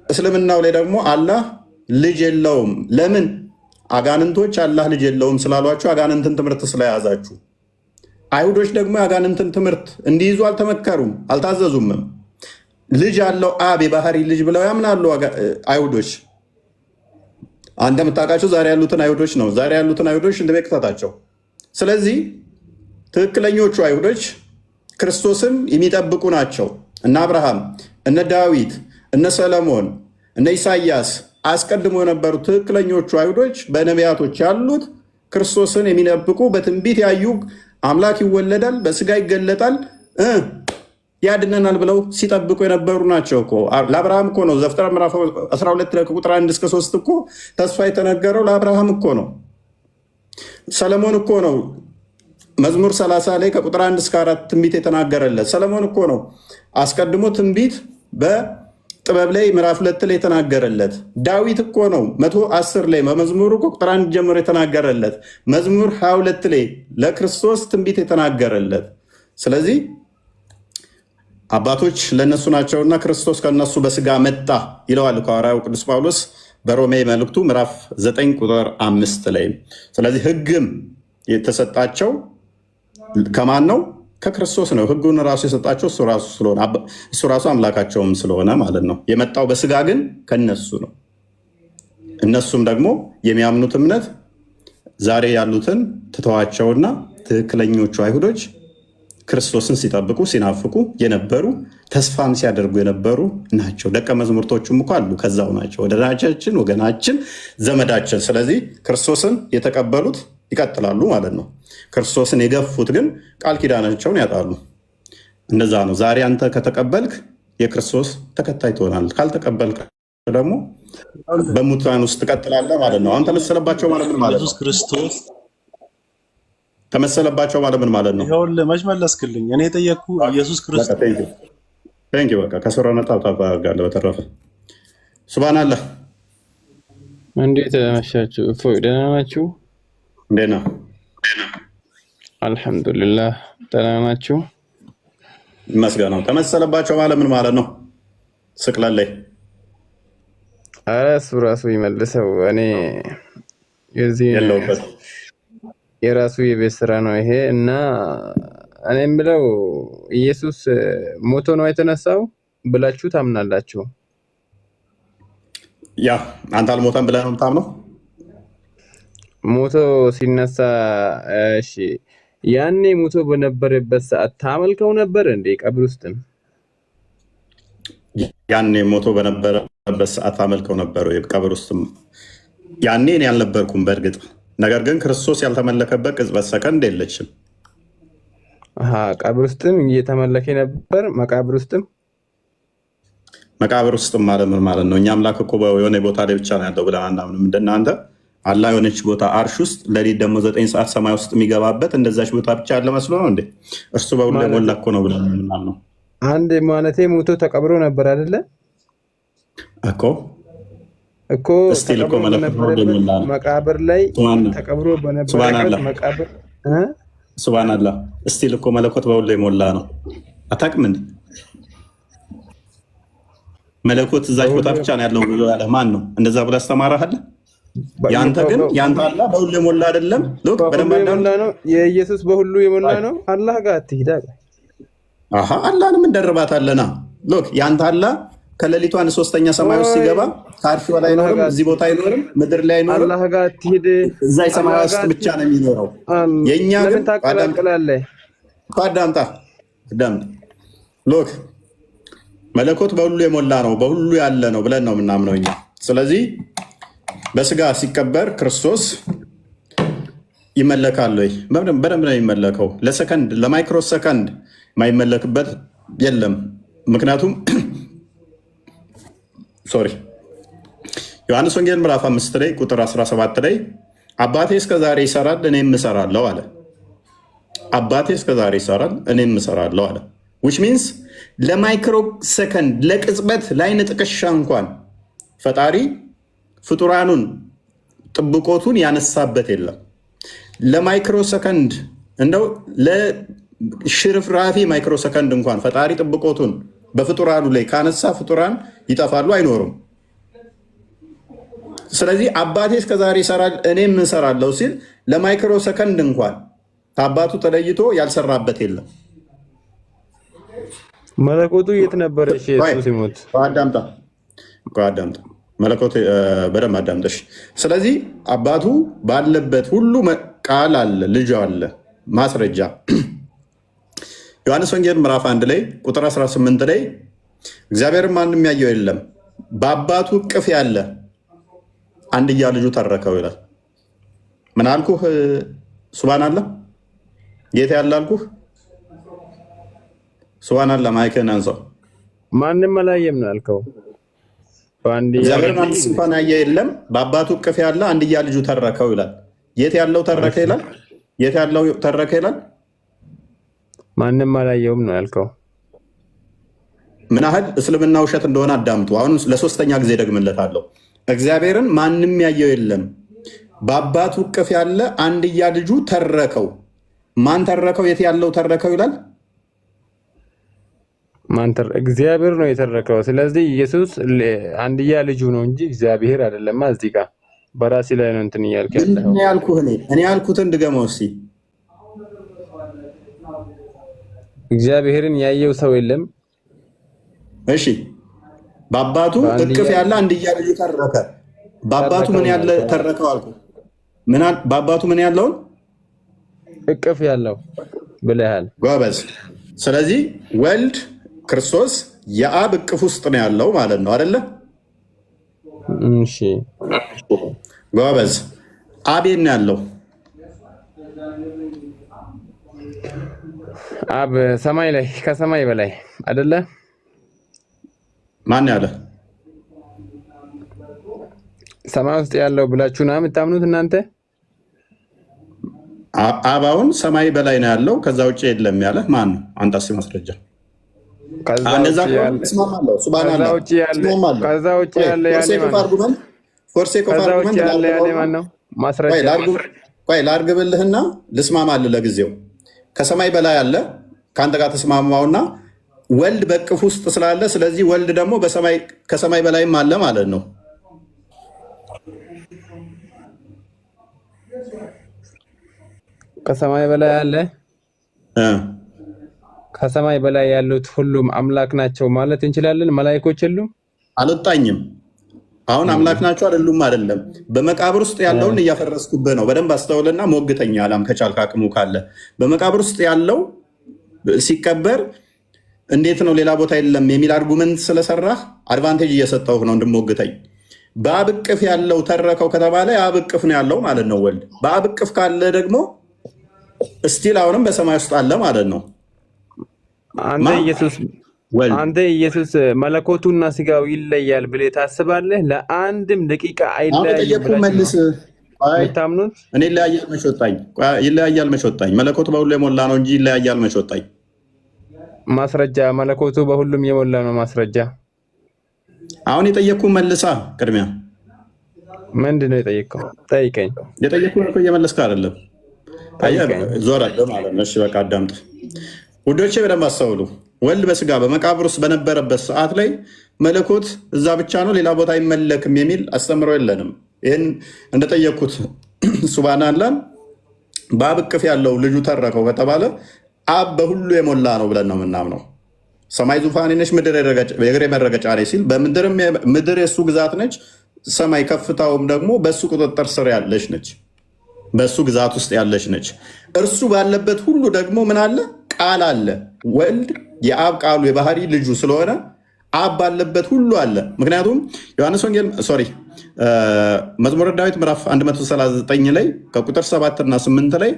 እስልምናው ላይ ደግሞ አላህ ልጅ የለውም። ለምን? አጋንንቶች አላህ ልጅ የለውም ስላሏችሁ አጋንንትን ትምህርት ስለያዛችሁ። አይሁዶች ደግሞ የአጋንንትን ትምህርት እንዲይዙ አልተመከሩም፣ አልታዘዙምም። ልጅ አለው አብ የባህሪ ልጅ ብለው ያምናሉ አይሁዶች። አንተ የምታውቃቸው ዛሬ ያሉትን አይሁዶች ነው። ዛሬ ያሉትን አይሁዶች እንደ ቤክታታቸው። ስለዚህ ትክክለኞቹ አይሁዶች ክርስቶስን የሚጠብቁ ናቸው። እነ አብርሃም፣ እነ ዳዊት፣ እነ ሰለሞን፣ እነ ኢሳያስ አስቀድሞ የነበሩ ትክክለኞቹ አይሁዶች በነቢያቶች ያሉት ክርስቶስን የሚነብቁ በትንቢት ያዩ አምላክ ይወለዳል፣ በስጋ ይገለጣል፣ ያድነናል ብለው ሲጠብቁ የነበሩ ናቸው እኮ። ለአብርሃም እኮ ነው ዘፍጥረት ምዕራፍ 12 ከቁጥር 1 እስከ 3 እኮ ተስፋ የተነገረው ለአብርሃም እኮ ነው። ሰለሞን እኮ ነው መዝሙር 30 ላይ ከቁጥር 1 እስከ 4 ትንቢት የተናገረለት። ሰለሞን እኮ ነው አስቀድሞ ትንቢት በጥበብ ላይ ምዕራፍ 2 ላይ የተናገረለት። ዳዊት እኮ ነው 110 ላይ በመዝሙሩ ቁጥር 1 ጀምሮ የተናገረለት። መዝሙር 22 ላይ ለክርስቶስ ትንቢት የተናገረለት። ስለዚህ አባቶች ለነሱ ናቸውና ክርስቶስ ከነሱ በስጋ መጣ ይለዋል ሐዋርያው ቅዱስ ጳውሎስ በሮሜ መልእክቱ ምዕራፍ 9 ቁጥር 5 ላይ። ስለዚህ ሕግም የተሰጣቸው ከማን ነው? ከክርስቶስ ነው። ሕጉን ራሱ የሰጣቸው እሱ ራሱ አምላካቸውም ስለሆነ ማለት ነው። የመጣው በስጋ ግን ከነሱ ነው። እነሱም ደግሞ የሚያምኑት እምነት ዛሬ ያሉትን ትተዋቸውና ትክክለኞቹ አይሁዶች ክርስቶስን ሲጠብቁ ሲናፍቁ የነበሩ ተስፋም ሲያደርጉ የነበሩ ናቸው። ደቀ መዛሙርቶቹም እኮ አሉ፣ ከዛው ናቸው። ወዳጃችን፣ ወገናችን፣ ዘመዳችን። ስለዚህ ክርስቶስን የተቀበሉት ይቀጥላሉ ማለት ነው። ክርስቶስን የገፉት ግን ቃል ኪዳናቸውን ያጣሉ። እንደዛ ነው። ዛሬ አንተ ከተቀበልክ የክርስቶስ ተከታይ ትሆናለህ። ካልተቀበልክ ደግሞ በሙታን ውስጥ ትቀጥላለህ ማለት ነው። አሁን ተመሰለባቸው ማለት ምን ማለት ነው? ኢየሱስ ክርስቶስ ተመሰለባቸው ማለት ምን ማለት ነው? ይኸውልህ መች መለስክልኝ? እኔ የጠየቅኩ ኢየሱስ ክርስቶስ በቃ ከስራ ነጣ ታጋለህ። በተረፈ ሱብሃንአላህ። እንዴት መሻችሁ? እፎይ ደህና ናችሁ? እንዴት ነው? አልሐምዱሊላህ ደህና ናችሁ? ይመስገነው። ተመሰለባቸው ማለት ምን ማለት ነው? ስቅለት ላይ ኧረ እሱ ራሱ ይመልሰው። እኔ የዚህ የለውበት የራሱ የቤት ስራ ነው ይሄ። እና እኔ የምለው ኢየሱስ ሞቶ ነው የተነሳው ብላችሁ ታምናላችሁ? ያ አንተ አልሞተም ብለህ ነው የምታምነው? ሞቶ ሲነሳ እሺ፣ ያኔ ሞቶ በነበረበት ሰዓት ታመልከው ነበር እንዴ? ቀብር ውስጥም ያኔ ሞቶ በነበረበት ሰዓት ታመልከው ነበር? ቀብር ውስጥም ያኔ እኔ አልነበርኩም በእርግጥ። ነገር ግን ክርስቶስ ያልተመለከበት ቅጽበት ሰከንድ የለችም። ቀብር ውስጥም እየተመለከ ነበር። መቃብር ውስጥም ማለት ምን ማለት ነው? እኛ አምላክ እኮ የሆነ ቦታ ላይ ብቻ ነው ያለው ብለን አናምንም። እንደናንተ አላህ የሆነች ቦታ አርሽ ውስጥ ለሊት ደግሞ 9 ሰዓት ሰማይ ውስጥ የሚገባበት እንደዛች ቦታ ብቻ ያለ መስሎ ነው እንዴ? እርሱ በሁሉ የሞላ እኮ ነው ብለን ነው። አንድ ማለቴ ሞቶ ተቀብሮ ነበር አይደለ እኮ እስቲል እኮ መቃብር ላይ ተቀብሮ በነበረበት መቃብር ሱብሃንአላህ። እስቲል እኮ መለኮት በሁሉ የሞላ ነው። አታውቅም እንዴ? መለኮት እዛች ቦታ ብቻ ነው ያለው ብሎ ያለ ማን ነው? እንደዛ ብሎ ያስተማረህ አለ? ያንተ ግን ያንተ አላህ በሁሉ የሞላ አይደለም። ሉክ በደንብ ነው። የኢየሱስ በሁሉ የሞላ ነው። አላህ ጋር አትሂድ። አላህንም እንደርባታለና ሉክ ያንተ አላህ ከሌሊቱ 1/3 ሰማይ ውስጥ ሲገባ ከአርሹ ላይ አይኖርም፣ እዚህ ቦታ አይኖርም፣ ምድር ላይ አይኖርም። አላህ ጋር አትሂድ። እዛ ሰማይ ውስጥ ብቻ ነው የሚኖረው። የኛ ግን ታቀላቅላለህ። አዳምጣ ሉክ መለኮት በሁሉ የሞላ ነው፣ በሁሉ ያለ ነው ብለን ነው የምናምነው እኛ። ስለዚህ በስጋ ሲቀበር ክርስቶስ ይመለካል ወይ? በደንብ ነው የሚመለከው። ለሰከንድ ለማይክሮ ሰከንድ የማይመለክበት የለም። ምክንያቱም ዮሐንስ ወንጌል ምዕራፍ 5 ላይ ቁጥር 17 ላይ አባቴ እስከዛሬ ይሰራል እኔም እሰራለሁ አለ። አባቴ እስከዛሬ ይሰራል እኔም እሰራለሁ አለ። which means ለማይክሮ ሰከንድ ለቅጽበት ለአይነ ጥቅሻ እንኳን ፈጣሪ ፍጡራኑን ጥብቆቱን ያነሳበት የለም። ለማይክሮ ሰከንድ እንደው ለሽርፍራፊ ማይክሮ ሰከንድ እንኳን ፈጣሪ ጥብቆቱን በፍጡራኑ ላይ ካነሳ ፍጡራን ይጠፋሉ፣ አይኖሩም። ስለዚህ አባቴ እስከዛሬ ይሰራል እኔም እሰራለሁ ሲል ለማይክሮ ሰከንድ እንኳን ከአባቱ ተለይቶ ያልሰራበት የለም። መለኮቱ የት ነበረ? እሱ ሲሞት አዳምጣ መለኮት በደንብ አዳምጠሽ። ስለዚህ አባቱ ባለበት ሁሉ ቃል አለ፣ ልጅ አለ። ማስረጃ ዮሐንስ ወንጌል ምዕራፍ 1 ላይ ቁጥር 18 ላይ እግዚአብሔር ማንም ያየው የለም በአባቱ እቅፍ ያለ አንድያ ልጁ ተረከው ይላል። ምን አልኩህ? ሱባን አለ ጌታ ያለ አልኩህ። ሱባን አለ ማይክህን አንሳው። ማንም አላየም ነው ያልከው። እግዚአብሔር አንድስ እንኳን ያየ የለም። በአባቱ እቅፍ ያለ አንድያ ልጁ ተረከው ይላል። የት ያለው ተረከ ይላል? የት ያለው ተረከ ይላል? ማንም አላየውም ነው ያልከው። ምን ያህል እስልምና ውሸት እንደሆነ አዳምጡ። አሁን ለሶስተኛ ጊዜ ደግምለታለሁ። እግዚአብሔርን ማንም ያየው የለም፣ በአባቱ እቅፍ ያለ አንድያ ልጁ ተረከው። ማን ተረከው? የት ያለው ተረከው ይላል? እግዚአብሔር ነው የተረከው። ስለዚህ ኢየሱስ አንድያ ልጁ ነው እንጂ እግዚአብሔር አይደለም። እዚህ ጋር በራሲ ላይ ነው እንትን እያልክ ያለው። እኔ ያልኩትን ድገመው እስኪ። እግዚአብሔርን ያየው ሰው የለም። እሺ፣ በአባቱ እቅፍ ያለ አንድያ ልጁ ተረከ። በአባቱ ምን ያለ ተረከው አልኩ። በአባቱ ምን ያለውን እቅፍ ያለው ብለሃል። ጎበዝ። ስለዚህ ወልድ ክርስቶስ የአብ እቅፍ ውስጥ ነው ያለው ማለት ነው አይደለ? እሺ፣ ጎበዝ። አብ የት ነው ያለው? አብ ሰማይ ላይ፣ ከሰማይ በላይ አይደለ? ማን ያለ? ሰማይ ውስጥ ያለው ብላችሁ ነው የምታምኑት እናንተ? አባውን ሰማይ በላይ ነው ያለው፣ ከዛ ውጭ የለም ያለ ማን ነው? አንተ እስኪ ማስረጃ። ከዛ ውጭ ያለ ማን ነው? ማስረጃ ላርግብልህና ልስማማልህ ለጊዜው። ከሰማይ በላይ አለ፣ ከአንተ ጋር ተስማማውና ወልድ በቅፍ ውስጥ ስላለ፣ ስለዚህ ወልድ ደግሞ ከሰማይ በላይም አለ ማለት ነው። ከሰማይ በላይ አለ። ከሰማይ በላይ ያሉት ሁሉም አምላክ ናቸው ማለት እንችላለን? መላእክቶች የሉም? አልወጣኝም። አሁን አምላክ ናቸው አይደሉም? አይደለም። በመቃብር ውስጥ ያለውን እያፈረስኩብህ ነው። በደንብ አስተውልና ሞግተኛ አላም ከቻልክ አቅሙ ካለ በመቃብር ውስጥ ያለው ሲቀበር እንዴት ነው ሌላ ቦታ የለም የሚል አርጉመንት ስለሰራህ አድቫንቴጅ እየሰጠሁህ ነው እንድሞግተኝ። በአብ እቅፍ ያለው ተረከው ከተባለ የአብ እቅፍ ነው ያለው ማለት ነው ወልድ። በአብ እቅፍ ካለ ደግሞ እስቲል አሁንም በሰማይ ውስጥ አለ ማለት ነው። አንተ ኢየሱስ መለኮቱና ስጋው ይለያል ብለህ ታስባለህ? ለአንድም ደቂቃ አይለያይም ብለህ የምታምኑት? እኔ ይለያያል መች ወጣኝ? መለኮቱ በሁሉ የሞላ ነው እንጂ ይለያያል መች ወጣኝ? ማስረጃ። መለኮቱ በሁሉም የሞላ ነው። ማስረጃ። አሁን የጠየቅኩህ መልሳ። ቅድሚያ ምንድን ነው የጠየቅከው? ጠይቀኝ። የጠየቅኩህ እኮ እየመለስክ አይደለም። ዞር አለ ማለት ነው። እሺ በቃ አዳምጥ ውዶቼ፣ በደንብ አስተውሉ። ወልድ በስጋ በመቃብር ውስጥ በነበረበት ሰዓት ላይ መለኮት እዛ ብቻ ነው ሌላ ቦታ አይመለክም የሚል አስተምሮ የለንም። ይህን እንደጠየቅኩት ሱባን አላን በአብ እቅፍ ያለው ልጁ ተረከው ከተባለ አብ በሁሉ የሞላ ነው ብለን ነው የምናምነው። ሰማይ ዙፋኔ ነች፣ ምድር የእግሬ መረገጫ ነች ሲል ምድር የእሱ ግዛት ነች፣ ሰማይ ከፍታውም ደግሞ በእሱ ቁጥጥር ስር ያለች ነች፣ በእሱ ግዛት ውስጥ ያለች ነች። እርሱ ባለበት ሁሉ ደግሞ ምን አለ? ቃል አለ። ወልድ የአብ ቃሉ የባህሪ ልጁ ስለሆነ አብ ባለበት ሁሉ አለ። ምክንያቱም ዮሐንስ ወንጌል መዝሙረ ዳዊት ምዕራፍ 139 ላይ ከቁጥር 7 እና 8 ላይ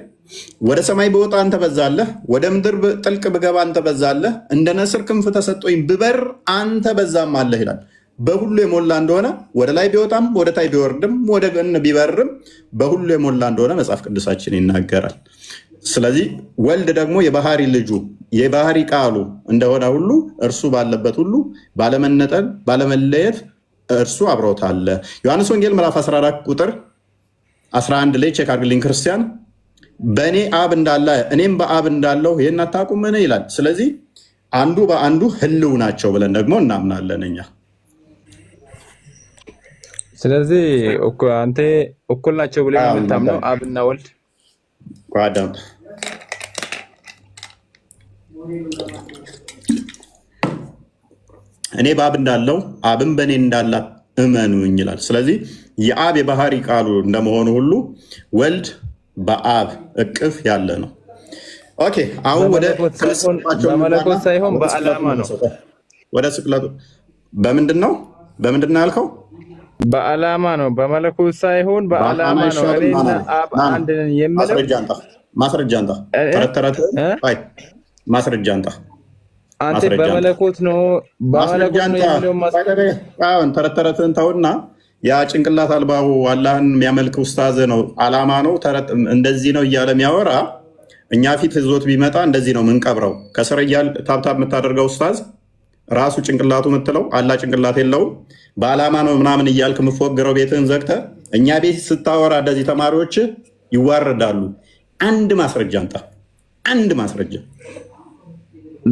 ወደ ሰማይ ብወጣ አንተ በዛለህ፣ ወደ ምድር ጥልቅ ብገባ አንተ በዛለህ፣ እንደ ነስር ክንፍ ተሰጦኝ ብበር አንተ በዛም አለህ ይላል። በሁሉ የሞላ እንደሆነ ወደ ላይ ቢወጣም ወደ ታይ ቢወርድም ወደ ጎን ቢበርም በሁሉ የሞላ እንደሆነ መጽሐፍ ቅዱሳችን ይናገራል። ስለዚህ ወልድ ደግሞ የባህሪ ልጁ የባህሪ ቃሉ እንደሆነ ሁሉ እርሱ ባለበት ሁሉ ባለመነጠል ባለመለየት እርሱ አብሮት አለ። ዮሐንስ ወንጌል ምዕራፍ 14 ቁጥር 11 ላይ ቼክ አድርግልኝ ክርስቲያን። በእኔ አብ እንዳለ እኔም በአብ እንዳለው ይህን አታውቁምን ይላል። ስለዚህ አንዱ በአንዱ ህልው ናቸው ብለን ደግሞ እናምናለን እኛ። ስለዚህ አንተ እኩል ናቸው ብለን የምታምነው አብና ወልድ ጓዳም እኔ በአብ እንዳለው አብም በእኔ እንዳለ እመኑኝ ይላል። ስለዚህ የአብ የባህሪ ቃሉ እንደመሆኑ ሁሉ ወልድ በአብ እቅፍ ያለ ነው። ኦኬ፣ አሁን ወደ በመለኮት ሳይሆን በዓላማ ነው። ወደ ስቅለቱ በምንድን ነው ያልከው? በዓላማ ነው፣ በመለኮት ሳይሆን በዓላማ ነው። እኔና አብ አንድ ነን የምለው ማስረጃ አንጣ። ተረት አይ ማስረጃ አንጣ። አንተ በመለኮት ነው የሚለው ተረተረትን ተውና፣ ያ ጭንቅላት አልባው አላህን የሚያመልክ ኡስታዝ ነው ዓላማ ነው እንደዚህ ነው እያለ የሚያወራ እኛ ፊት ህዝቦት ቢመጣ እንደዚህ ነው ምንቀብረው። ከስር እያል ታብታብ የምታደርገው ኡስታዝ ራሱ ጭንቅላቱ የምትለው አላህ ጭንቅላት የለውም በዓላማ ነው ምናምን እያልክ የምትፎግረው ቤትህን ዘግተህ እኛ ቤት ስታወራ እንደዚህ ተማሪዎች ይዋረዳሉ። አንድ ማስረጃ አንጣ። አንድ ማስረጃ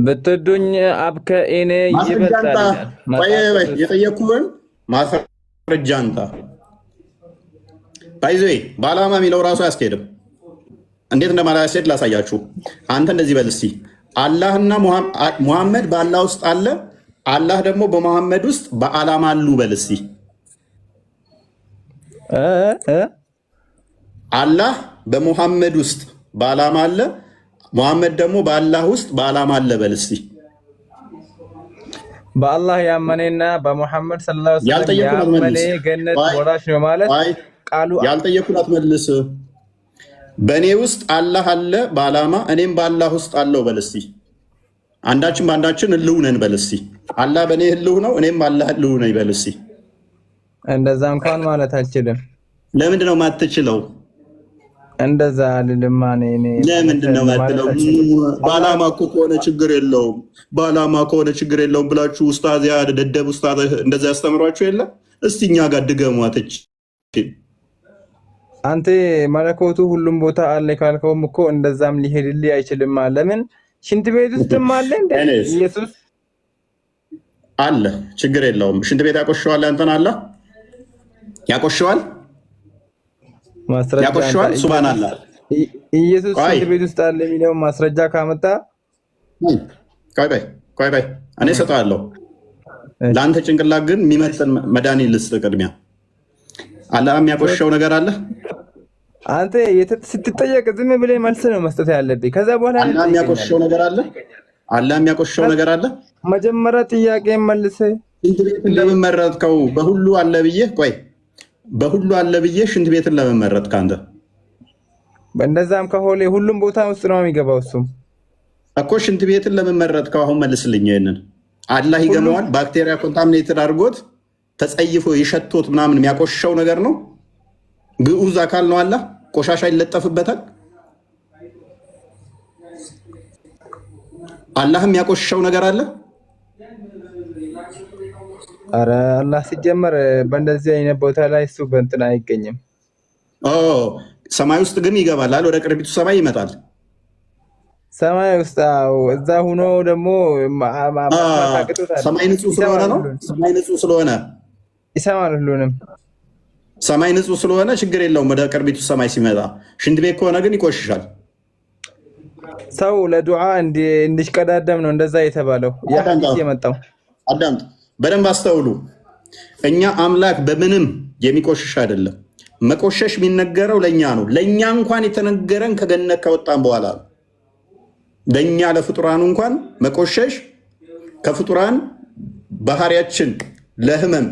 ብትዱኝ አብ ከእኔ ይበልጣል። የጠየኩህን ማስረጃ አንጣ። ባይዞ በዓላማ የሚለው ራሱ አያስኬድም። እንዴት እንደማላያስኬድ ላሳያችሁ። አንተ እንደዚህ በል እስኪ አላህና ሙሐመድ በአላህ ውስጥ አለ፣ አላህ ደግሞ በሙሐመድ ውስጥ በዓላማ አሉ በል እስኪ። አላህ በሙሐመድ ውስጥ በዓላማ አለ፣ ሙሐመድ ደግሞ በአላህ ውስጥ በዓላማ አለ በል እስኪ። በአላህ ያመነና በሙሐመድ ሰለላሁ ዐለይሂ ወሰለም ያመነ ገነት ወራሽ ነው ማለት ቃሉ። ያልጠየኩን አትመልስ። በእኔ ውስጥ አላህ አለ በዓላማ፣ እኔም በአላህ ውስጥ አለው በል እስኪ። አንዳችን በአንዳችን ህልው ነን በል እስኪ። አላህ በእኔ ህልው ነው፣ እኔም በአላህ ህልው ነኝ በል እስኪ። እንደዛ እንኳን ማለት አልችልም። ለምንድን ነው የማትችለው? እንደዛ አይደለም። ለምንድን ነው የማትለው? በዓላማ እኮ ከሆነ ችግር የለውም፣ በዓላማ ከሆነ ችግር የለውም ብላችሁ ኡስታዝ፣ ያ ደደብ ኡስታዝ እንደዛ ያስተምሯችሁ የለ? እስቲ እኛ ጋር ድገሟትች። አንተ መለኮቱ ሁሉም ቦታ አለ ካልከውም እኮ እንደዛም ሊሄድልህ አይችልም። ለምን ሽንት ቤት ውስጥም አለ እንደ ኢየሱስ አለ። ችግር የለውም። ሽንት ቤት ያቆሸዋል። አንተን አለ ያቆሸዋል፣ ያቆሸዋል። ሱብሃንአላህ ኢየሱስ ሽንት ቤት ውስጥ አለ የሚለው ማስረጃ ካመጣ ቆይ በይ እኔ እሰጥሃለሁ። ለአንተ ጭንቅላት ግን የሚመጥን መድኃኒት ልስጥ። ቅድሚያ አላህ የሚያቆሸው ነገር አለ። አንተ ስትጠየቅ ዝም ብለህ መልስ ነው መስጠት ያለብህ። ከዛ በኋላ አላህ የሚያቆሸው ነገር አለ። አላህ የሚያቆሸው ነገር አለ። መጀመሪያ ጥያቄ መልስ። ሽንት ቤትን ለምን መረጥከው? በሁሉ አለ ብዬ ቆይ፣ በሁሉ አለ ብዬ ሽንት ቤትን ለምን መረጥክ አንተ? እንደዛም ከሆነ ሁሉም ቦታ ውስጥ ነው የሚገባው። እሱም እኮ ሽንት ቤትን ለምን መረጥከው? አሁን መልስልኝ። ይሄንን አላህ ይገመዋል። ባክቴሪያ ኮንታሚኔትድ አድርጎት ተጸይፎ የሸቶት ምናምን የሚያቆሸው ነገር ነው። ግዑዝ አካል ነው። አላህ ቆሻሻ ይለጠፍበታል። አላህ የሚያቆሸው ነገር አለ። አረ አላህ ሲጀመር በእንደዚህ አይነት ቦታ ላይ እሱ በእንትን አይገኝም። ሰማይ ውስጥ ግን ይገባል። ወደ ቅርቢቱ ሰማይ ይመጣል። ሰማይ ውስጥ እዛ ሆኖ ደግሞ ሰማይ ንጹህ ስለሆነ ነው። ሰማይ ንጹህ ስለሆነ ይሰማል ሁሉንም። ሰማይ ንጹህ ስለሆነ ችግር የለውም። ወደ ቅርቢቱ ሰማይ ሲመጣ፣ ሽንት ቤት ከሆነ ግን ይቆሽሻል። ሰው ለዱዓ እንዲሽቀዳደም ነው እንደዛ የተባለው። የመጣው አዳምጥ፣ በደንብ አስተውሉ። እኛ አምላክ በምንም የሚቆሽሽ አይደለም። መቆሸሽ የሚነገረው ለእኛ ነው። ለእኛ እንኳን የተነገረን ከገነት ከወጣን በኋላ ነው። ለእኛ ለፍጡራኑ እንኳን መቆሸሽ ከፍጡራን ባህሪያችን ለህመም